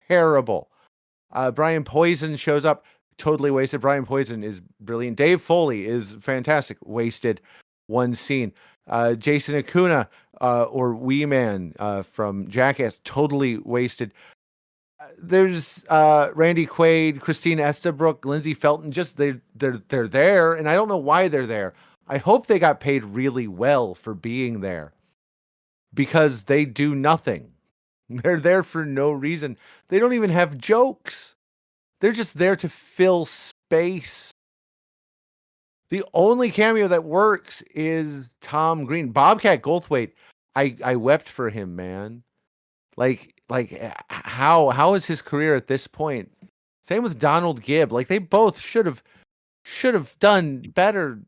terrible. Brian Poison shows up. Totally wasted. Brian Poison is brilliant. Dave Foley is fantastic. Wasted. One scene. Jason Acuna or Wee Man from Jackass, totally wasted. There's Randy Quaid, Christine Estabrook, Lindsay Felton. Just they're there, and I don't know why they're there. I hope they got paid really well for being there because they do nothing. They're there for no reason. They don't even have jokes. They're just there to fill space. The only cameo that works is Tom Green. Bobcat Goldthwait, I wept for him, man. Like how is his career at this point? Same with Donald Gibb. Like they both should have done better,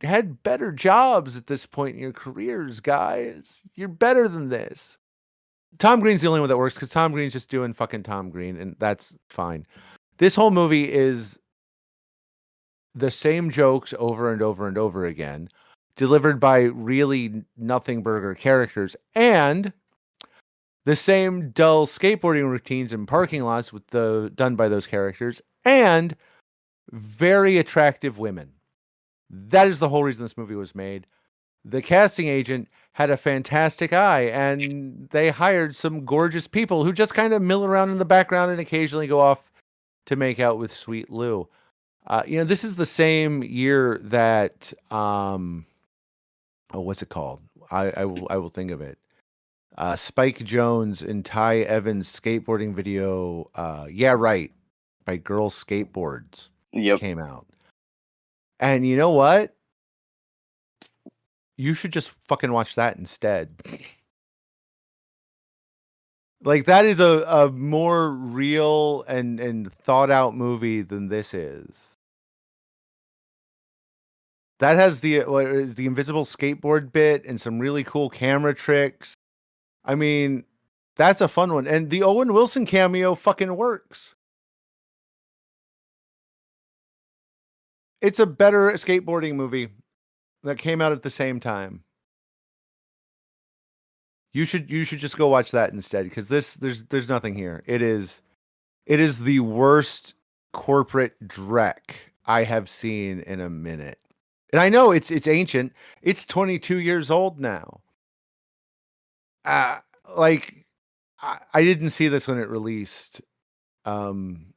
had better jobs at this point in your careers, guys. You're better than this. Tom Green's the only one that works because Tom Green's just doing fucking Tom Green, and that's fine. This whole movie is the same jokes over and over and over again, delivered by really nothing burger characters, and the same dull skateboarding routines in parking lots done by those characters, and very attractive women. That is the whole reason this movie was made. The casting agent had a fantastic eye, and they hired some gorgeous people who just kind of mill around in the background and occasionally go off to make out with Sweet Lou. This is the same year that what's it called? I will think of it. Spike Jonze and Ty Evans skateboarding video, Yeah Right, by Girl Skateboards came out. And you know what? You should just fucking watch that instead. Like that is a more real and thought out movie than this is. That has the invisible skateboard bit and some really cool camera tricks. I mean, that's a fun one. And the Owen Wilson cameo fucking works. It's a better skateboarding movie that came out at the same time. You should just go watch that instead because there's nothing here. It is the worst corporate dreck I have seen in a minute. And I know it's ancient. It's 22 years old now. I didn't see this when it released. And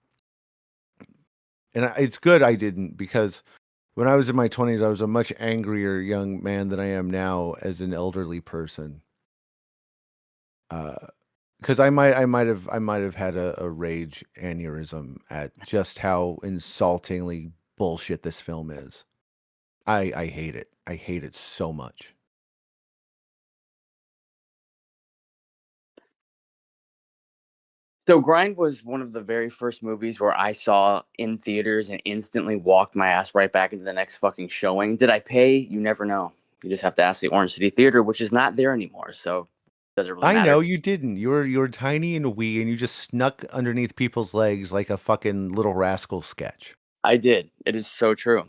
it's good I didn't, because when I was in my 20s, I was a much angrier young man than I am now as an elderly person. Because I might have had a rage aneurysm at just how insultingly bullshit this film is. I hate it. I hate it so much. So Grind was one of the very first movies where I saw in theaters and instantly walked my ass right back into the next fucking showing. Did I pay? You never know. You just have to ask the Orange City Theater, which is not there anymore. So does it really I matter? know you didn't. You were tiny and wee, and you just snuck underneath people's legs like a fucking Little Rascal sketch. I did. It is so true.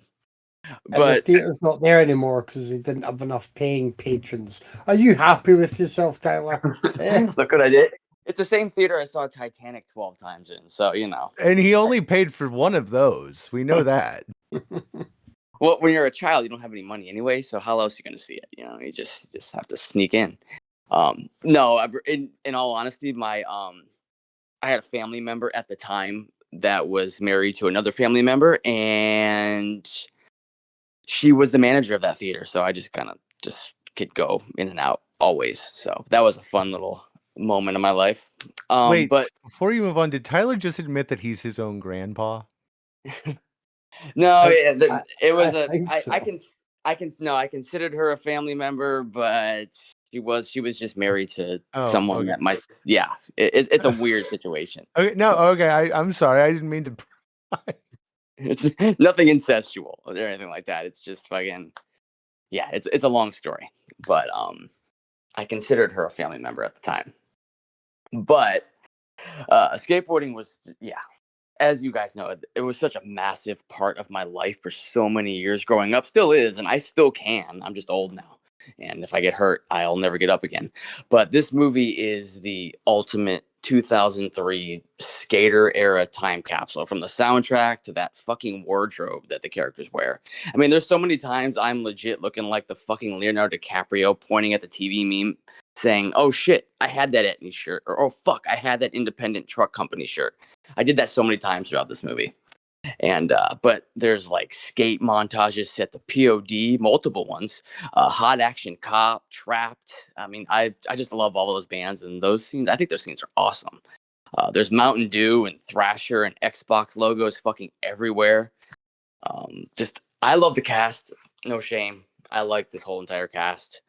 And the But theatre's not there anymore because they didn't have enough paying patrons. Are you happy with yourself, Tyler? look what I did. It's the same theater I saw Titanic 12 times in. So, And he only paid for one of those. We know that. Well, when you're a child, you don't have any money anyway. So how else are you going to see it? You just have to sneak in. No, in all honesty, I had a family member at the time that was married to another family member, and she was the manager of that theater. So I just kind of could go in and out always. So that was a fun little moment in my life. Wait, but before you move on, did Tyler just admit that he's his own grandpa? no, it was I considered her a family member, but she was just married to someone that it's a weird situation. Okay, I'm sorry, I didn't mean to. It's nothing incestual or anything like that. It's just fucking it's a long story, but I considered her a family member at the time. But skateboarding was as you guys know, it was such a massive part of my life for so many years growing up. Still is, and I still can. I'm just old now. And if I get hurt, I'll never get up again. But this movie is the ultimate 2003 skater era time capsule, from the soundtrack to that fucking wardrobe that the characters wear. I mean, there's so many times I'm legit looking like the fucking Leonardo DiCaprio pointing at the TV meme saying, "Oh shit, I had that Etnies shirt," or "Oh fuck, I had that independent truck company shirt." I did that so many times throughout this movie. And but there's like skate montages set to POD, multiple ones, Hot Action Cop, Trapped. I mean, I just love all those bands and those scenes. I think those scenes are awesome. There's Mountain Dew and Thrasher and Xbox logos fucking everywhere. Just I love the cast, no shame. I like this whole entire cast.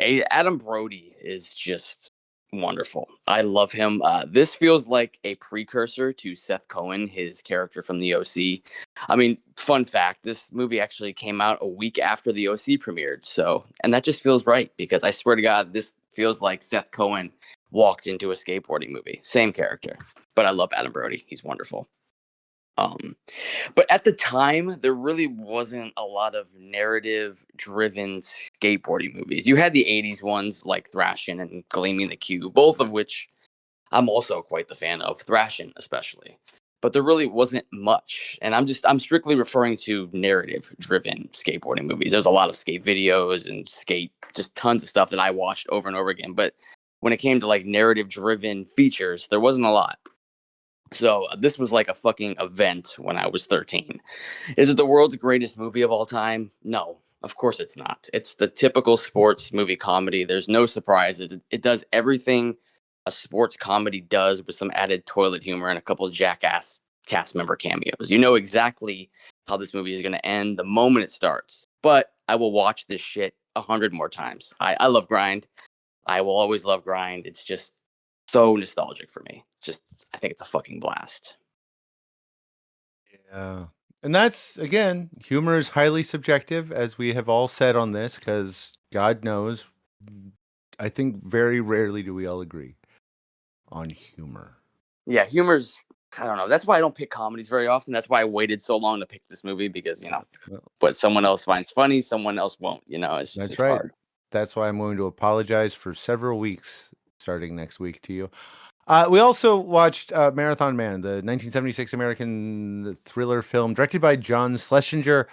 Adam Brody is just wonderful. I love him. This feels like a precursor to Seth Cohen, his character from the OC. I mean, fun fact, this movie actually came out a week after the OC premiered. So, and that just feels right, because I swear to God, this feels like Seth Cohen walked into a skateboarding movie. Same character. But I love Adam Brody. He's wonderful. But at the time, there really wasn't a lot of narrative-driven skateboarding movies. You had the 80s ones like Thrashin' and Gleaming the Cube, both of which I'm also quite the fan of, Thrashin' especially. But there really wasn't much. And I'm strictly referring to narrative-driven skateboarding movies. There's a lot of skate videos and just tons of stuff that I watched over and over again. But when it came to like narrative-driven features, there wasn't a lot. So this was like a fucking event when I was 13. Is it the world's greatest movie of all time? No, of course it's not. It's the typical sports movie comedy. There's no surprise. It does everything a sports comedy does, with some added toilet humor and a couple of jackass cast member cameos. You know exactly how this movie is going to end the moment it starts. But I will watch this shit 100 more times. I love Grind. I will always love Grind. It's just so nostalgic for me. I think it's a fucking blast. Yeah. And that's, again, humor is highly subjective, as we have all said on this, because God knows, I think very rarely do we all agree on humor. Yeah, humor's, I don't know. That's why I don't pick comedies very often. That's why I waited so long to pick this movie, because, what someone else finds funny, someone else won't. It's right. hard. That's why I'm going to apologize for several weeks starting next week to you. We also watched Marathon Man, the 1976 American thriller film directed by John Schlesinger,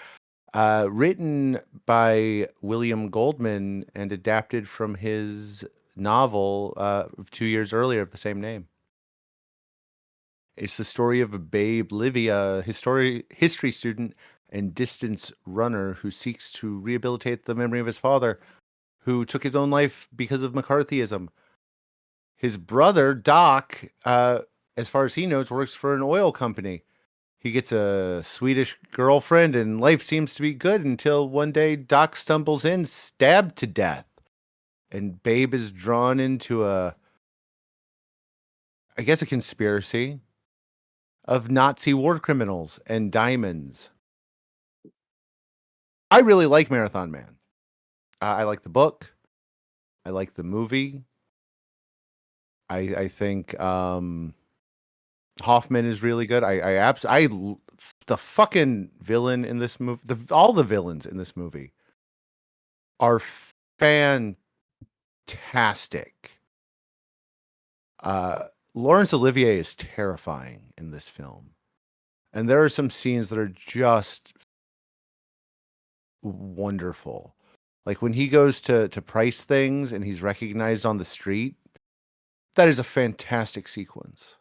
written by William Goldman, and adapted from his novel 2 years earlier of the same name. It's the story of a babe, Livia, a history student and distance runner who seeks to rehabilitate the memory of his father, who took his own life because of McCarthyism. His brother, Doc, as far as he knows, works for an oil company. He gets a Swedish girlfriend, and life seems to be good until one day Doc stumbles in, stabbed to death. And Babe is drawn into a conspiracy of Nazi war criminals and diamonds. I really like Marathon Man. I like the book. I like the movie. I think Hoffman is really good. The fucking villain in this movie, all the villains in this movie are fantastic. Laurence Olivier is terrifying in this film. And there are some scenes that are just wonderful. Like when he goes to price things and he's recognized on the street. That is a fantastic sequence.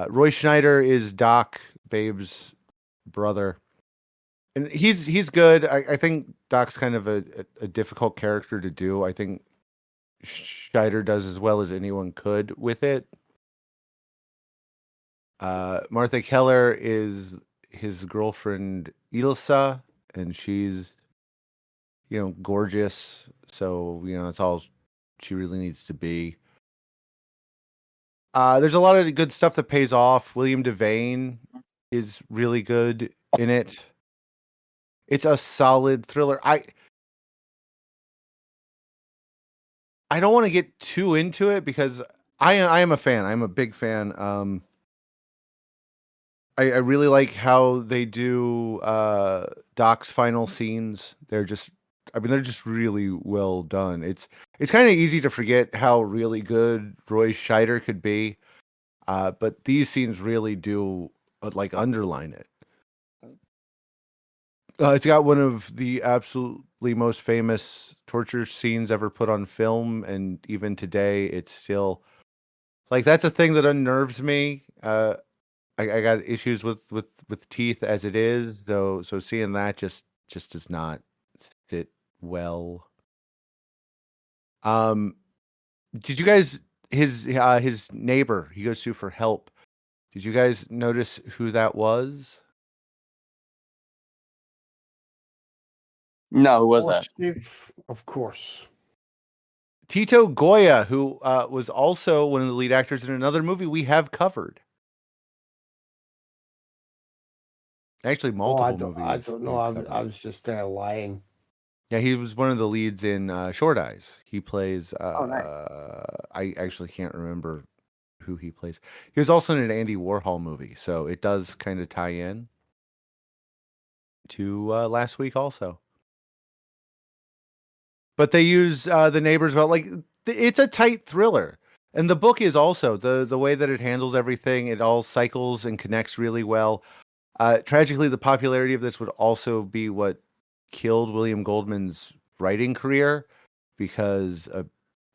Roy Schneider is Doc, Babe's brother. And he's good. I think Doc's kind of a difficult character to do. I think Schneider does as well as anyone could with it. Martha Keller is his girlfriend Ilsa, and she's gorgeous. So that's all she really needs to be. There's a lot of good stuff that pays off. William Devane is really good in it. It's a solid thriller. I don't want to get too into it because I am a fan. I'm a big fan. I really like how they do Doc's final scenes. They're just I mean, they're just really well done. It's kind of easy to forget how really good Roy Scheider could be, but these scenes really do like underline it. It's got one of the absolutely most famous torture scenes ever put on film, and even today, it's still like that's a thing that unnerves me. I got issues with teeth as it is, though. So seeing that just does not sit well. Um, did you guys his neighbor he goes to for help? Did you guys notice who that was? No, who was Or that? Steve, of course. Tito Goya, who was also one of the lead actors in another movie we have covered. Actually, Oh, I multiple movies don't know. we've I covered. was just lying. Yeah, he was one of the leads in Short Eyes. He plays. Oh, nice. I actually can't remember who he plays. He was also in an Andy Warhol movie, so it does kind of tie in to last week also. But they use the neighbors well. Like it's a tight thriller, and the book is also the way that it handles everything. It all cycles and connects really well. Tragically, the popularity of this would also be what killed William Goldman's writing career, because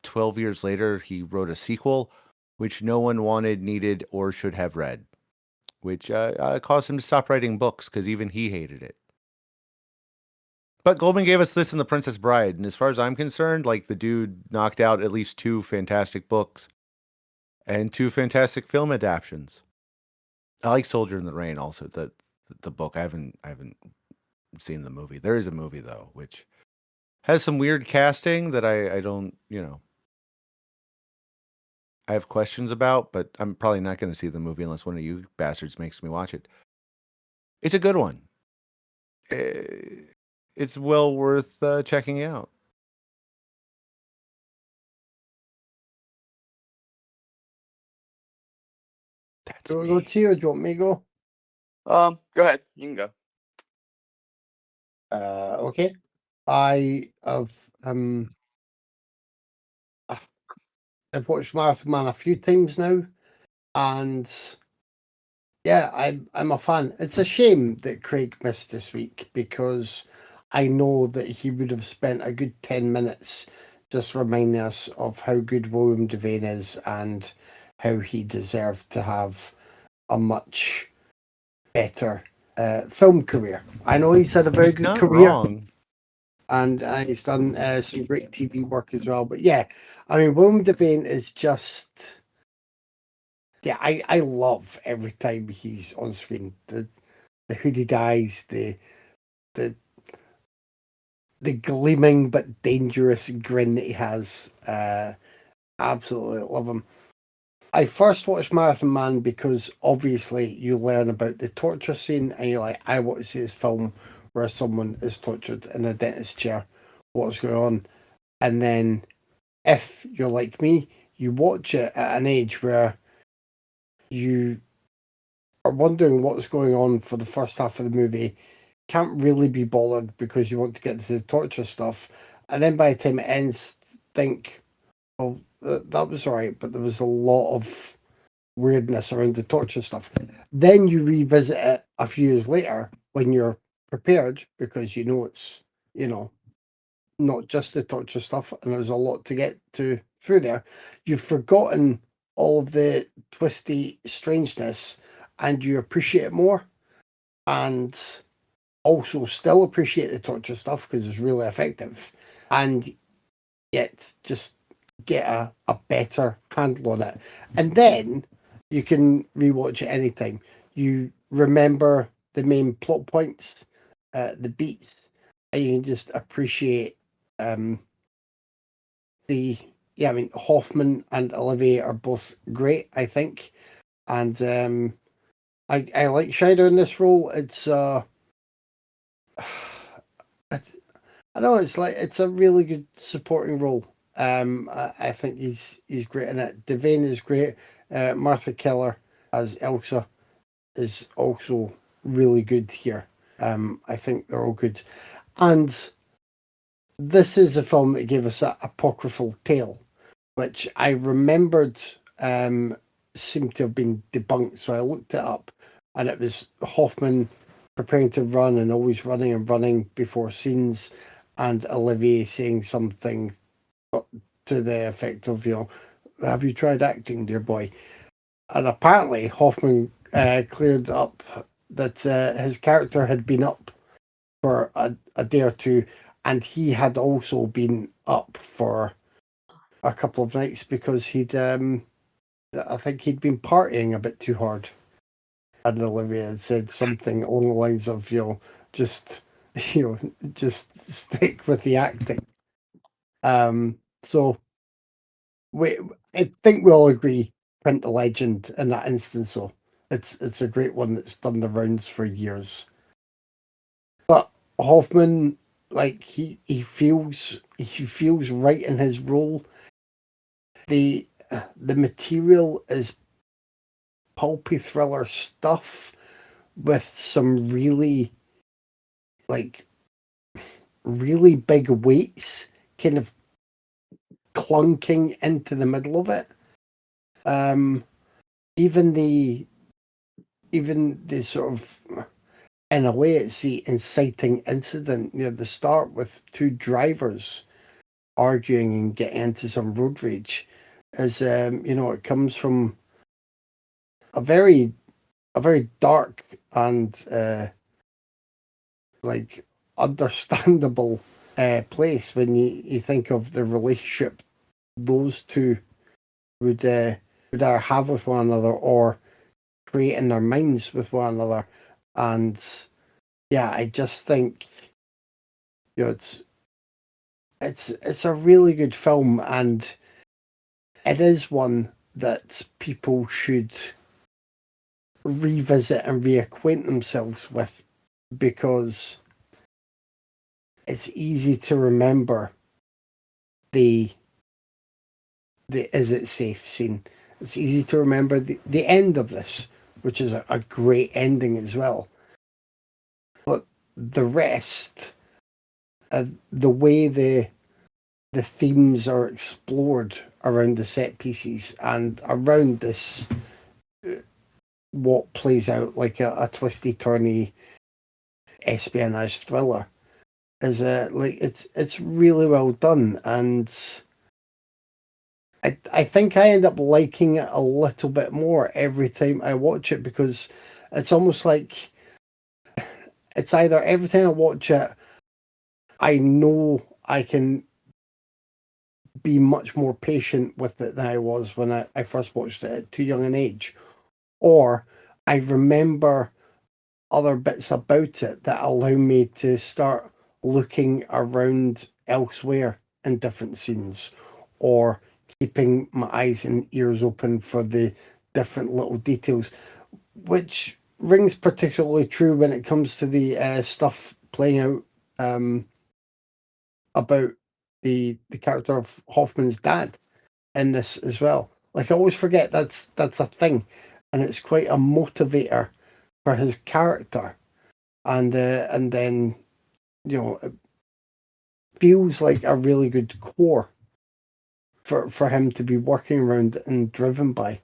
12 years later he wrote a sequel, which no one wanted, needed, or should have read, which caused him to stop writing books because even he hated it. But Goldman gave us this in The Princess Bride, and as far as I'm concerned, like the dude knocked out at least 2 fantastic books and 2 fantastic film adaptations. I like Soldier in the Rain also, the book. I haven't seen the movie. There is a movie though, which has some weird casting that I don't, I have questions about, but I'm probably not going to see the movie unless one of you bastards makes me watch it. It's a good one. It's well worth checking out. That's Do you want to go me. to you or do you want me to go? Go ahead. You can go. Okay. I have I've watched Marathon Man a few times now, and yeah, I'm a fan. It's a shame that Craig missed this week because I know that he would have spent a good 10 minutes just reminding us of how good William Devane is and how he deserved to have a much better film career. I know he's had a very He's good not career. wrong. And he's done some great TV work as well. But yeah, I mean, William Devane is just, yeah, I love every time he's on screen. The hooded eyes, the gleaming but dangerous grin that he has. Absolutely love him. I first watched Marathon Man because obviously you learn about the torture scene and you're like, I want to see this film where someone is tortured in a dentist chair. What's going on? And then if you're like me, you watch it at an age where you are wondering what's going on for the first half of the movie, can't really be bothered because you want to get to the torture stuff. And then by the time it ends, think, well, that was all right, but there was a lot of weirdness around the torture stuff. Then you revisit it a few years later when you're prepared because you know it's, not just the torture stuff, and there's a lot to get to through there. You've forgotten all of the twisty strangeness and you appreciate it more, and also still appreciate the torture stuff because it's really effective, and yet just get a better handle on it. And then you can rewatch it anytime. You remember the main plot points, the beats, and you can just appreciate I mean, Hoffman and Olivier are both great, I think, and I like Scheider in this role. It's I know it's a really good supporting role. I think he's great in it. Devane is great. Martha Keller as Elsa is also really good here. I think they're all good, and this is a film that gave us that apocryphal tale, which I remembered seemed to have been debunked. So I looked it up, and it was Hoffman preparing to run and always running and running before scenes, and Olivier saying something to the effect of, have you tried acting, dear boy? And apparently Hoffman cleared up that his character had been up for a day or two, and he had also been up for a couple of nights because I think he'd been partying a bit too hard. And Olivia had said something along the lines of, just just stick with the acting. So I think we all agree, print a legend in that instance. So it's a great one that's done the rounds for years. But Hoffman, like he feels right in his role. The material is pulpy thriller stuff with some really big weights kind of clunking into the middle of it. Even the sort of, in a way, it's the inciting incident near the start with two drivers arguing and getting into some road rage. Is it comes from a very dark and understandable place when you think of the relationship those two would either have with one another or create in their minds with one another. And yeah, I just think it's a really good film, and it is one that people should revisit and reacquaint themselves with, because it's easy to remember the is it safe scene. It's easy to remember the end of this, which is a great ending as well. But the rest, the way the themes are explored around the set pieces and around this, what plays out like a twisty turny espionage thriller, is it's really well done. And I think I end up liking it a little bit more every time I watch it, because it's almost like it's either every time I watch it, I know I can be much more patient with it than I was when I first watched it at too young an age, or I remember other bits about it that allow me to start looking around elsewhere in different scenes, or keeping my eyes and ears open for the different little details, which rings particularly true when it comes to the stuff playing out about the character of Hoffman's dad in this as well. Like, I always forget that's a thing, and it's quite a motivator for his character, and then it feels like a really good core for him to be working around and driven by.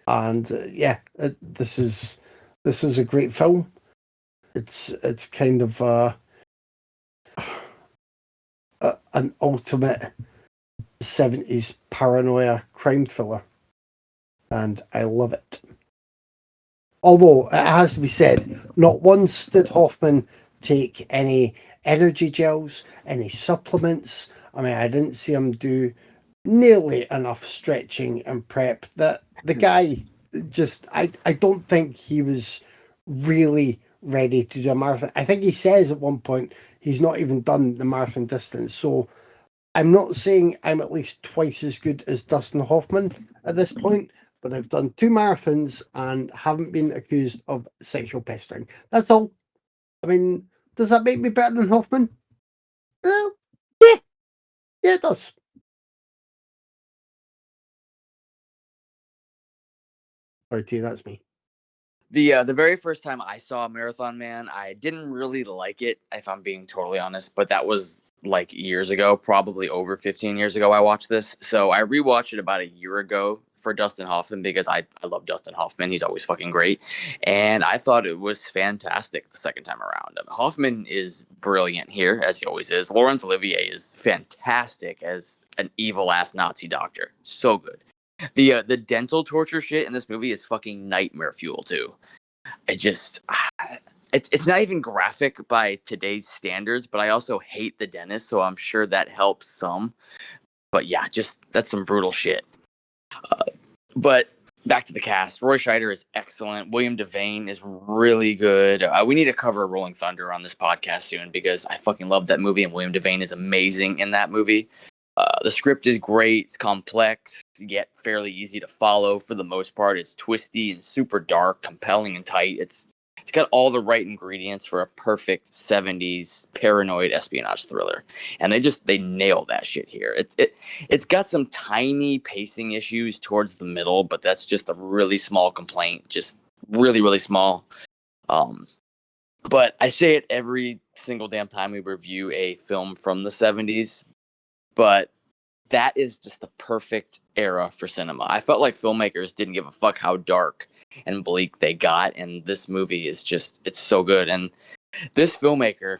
And this is a great film. It's kind of an ultimate 70s paranoia crime thriller, and I love it. Although it has to be said, not once did Hoffman take any energy gels, any supplements. I mean, I didn't see him do nearly enough stretching and prep. That the guy just, I don't think he was really ready to do a marathon. I think he says at one point he's not even done the marathon distance. So I'm not saying I'm at least twice as good as Dustin Hoffman at this point, but I've done 2 marathons and haven't been accused of sexual pestering. That's all. I mean, does that make me better than Hoffman? Yeah, it does. Alright, that's me. The very first time I saw Marathon Man, I didn't really like it, if I'm being totally honest. But that was like years ago, probably over 15 years ago I watched this. So I rewatched it about a year ago for Dustin Hoffman because I love Dustin Hoffman. He's always fucking great. And I thought it was fantastic the second time around. Hoffman is brilliant here, as he always is. Laurence Olivier is fantastic as an evil ass Nazi doctor. So good. The dental torture shit in this movie is fucking nightmare fuel too. I just it's not even graphic by today's standards, but I also hate the dentist, so I'm sure that helps some. But yeah, just that's some brutal shit. But back to the cast. Roy Scheider is excellent. William Devane is really good. We need to cover Rolling Thunder on this podcast soon because I fucking love that movie, and William Devane is amazing in that movie. The script is great. It's complex, yet fairly easy to follow for the most part. It's twisty and super dark, compelling and tight. It's got all the right ingredients for a perfect 70s paranoid espionage thriller. And they nail that shit here. It's got some tiny pacing issues towards the middle, but that's just a really small complaint. Just really, really small. But I say it every single damn time we review a film from the 70s. But that is just the perfect era for cinema. I felt like filmmakers didn't give a fuck how dark and bleak they got, and this movie is just, it's so good. And this filmmaker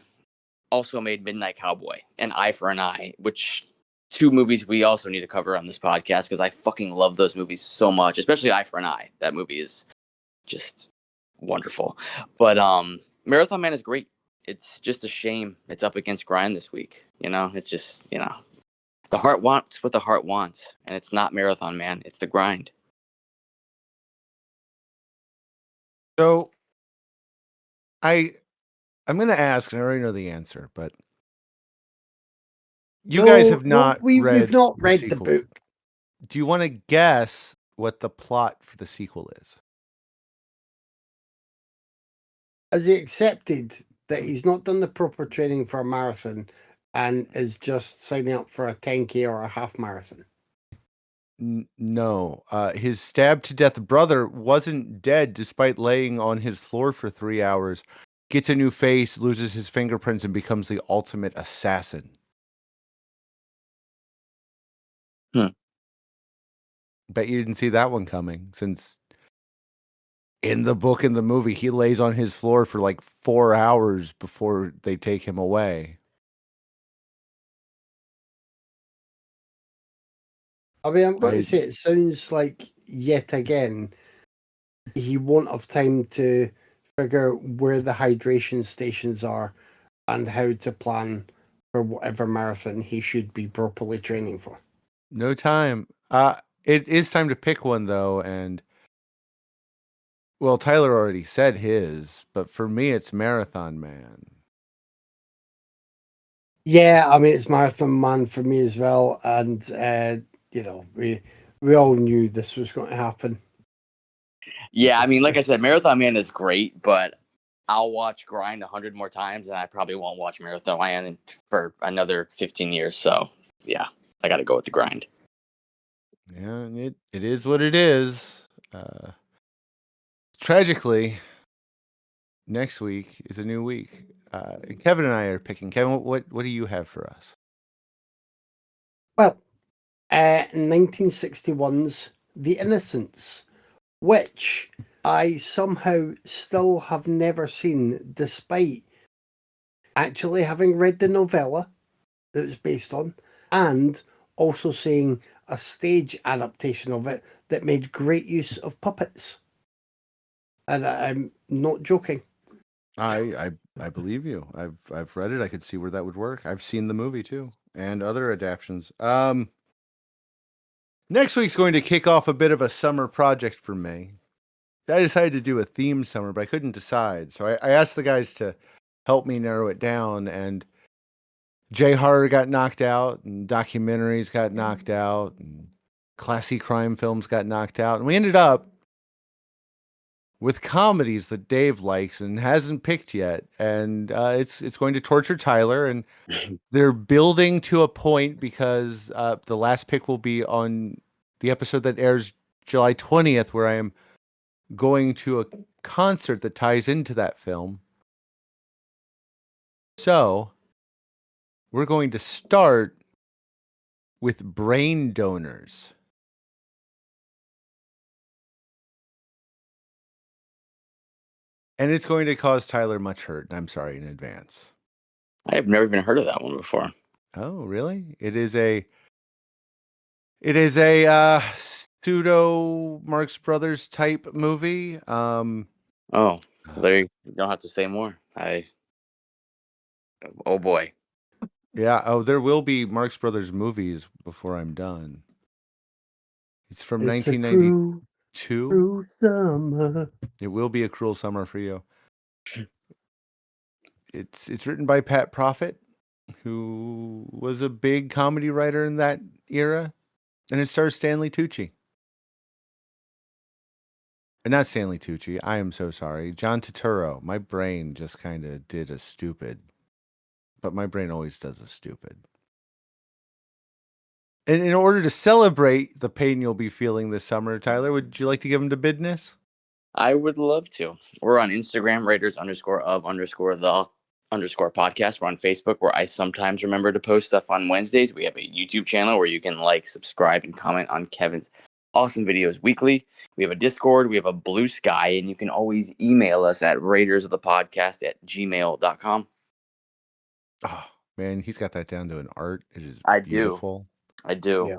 also made Midnight Cowboy and Eye for an Eye, which two movies we also need to cover on this podcast because I fucking love those movies so much, especially Eye for an Eye. That movie is just wonderful. But Marathon Man is great. It's just a shame it's up against Grind this week. It's just, the heart wants what the heart wants, and it's not Marathon Man. It's the Grind. So I'm going to ask, and I already know the answer, but you guys have not we've not read the sequel. book. Do you want to guess what the plot for the sequel is? Has he accepted that he's not done the proper training for a marathon and is just signing up for a 10K or a half marathon? No. His stabbed to death brother wasn't dead despite laying on his floor for 3 hours, gets a new face, loses his fingerprints, and becomes the ultimate assassin. Bet you didn't see that one coming, since in the book and the movie, he lays on his floor for like 4 hours before they take him away. I mean, I'm going to say it sounds like, yet again, he won't have time to figure out where the hydration stations are and how to plan for whatever marathon he should be properly training for. No time. It is time to pick one, though, and well, Tyler already said his, but for me, it's Marathon Man. Yeah, I mean, it's Marathon Man for me as well, and we all knew this was going to happen. Yeah, I mean, like I said, Marathon Man is great, but I'll watch Grind 100 more times, and I probably won't watch Marathon Man for another 15 years. So, yeah, I got to go with the Grind. Yeah, it is what it is. Tragically, next week is a new week. Kevin and I are picking. Kevin, what do you have for us? Well, 1961's The Innocents, which I somehow still have never seen, despite actually having read the novella that it was based on, and also seeing a stage adaptation of it that made great use of puppets. And I'm not joking. I believe you. I've read it. I could see where that would work. I've seen the movie too, and other adaptations. Next week's going to kick off a bit of a summer project for me. I decided to do a theme summer, but I couldn't decide. So I asked the guys to help me narrow it down, and J-horror got knocked out, and documentaries got knocked out, and classy crime films got knocked out, and we ended up with comedies that Dave likes and hasn't picked yet, and it's going to torture Tyler, and they're building to a point because the last pick will be on the episode that airs July 20th, where I am going to a concert that ties into that film. So we're going to start with brain donors. And it's going to cause Tyler much hurt. And I'm sorry in advance. I have never even heard of that one before. Oh, really? It is a pseudo Marx Brothers type movie. Oh, there you don't have to say more. Oh boy. Yeah. Oh, there will be Marx Brothers movies before I'm done. It's from It's a 1992. cruel summer. It will be a cruel summer for you. It's written by Pat Profitt, who was a big comedy writer in that era, and it stars Stanley Tucci. Not Stanley Tucci. I am so sorry. John Turturro. My brain just kind of did a stupid, but my brain always does a stupid. And in order to celebrate the pain you'll be feeling this summer, Tyler, would you like to give him to business? I would love to. We're on Instagram, Raiders_of_the_podcast. We're on Facebook, where I sometimes remember to post stuff on Wednesdays. We have a YouTube channel where you can like, subscribe, and comment on Kevin's awesome videos weekly. We have a Discord. We have a Blue Sky, and you can always email us at raidersofthepodcast@gmail.com. Oh, man, he's got that down to an art. It is I do. beautiful. I do. Yeah.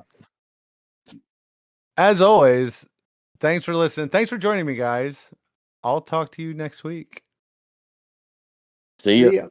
As always, thanks for listening. Thanks for joining me, guys. I'll talk to you next week. See ya. Yeah.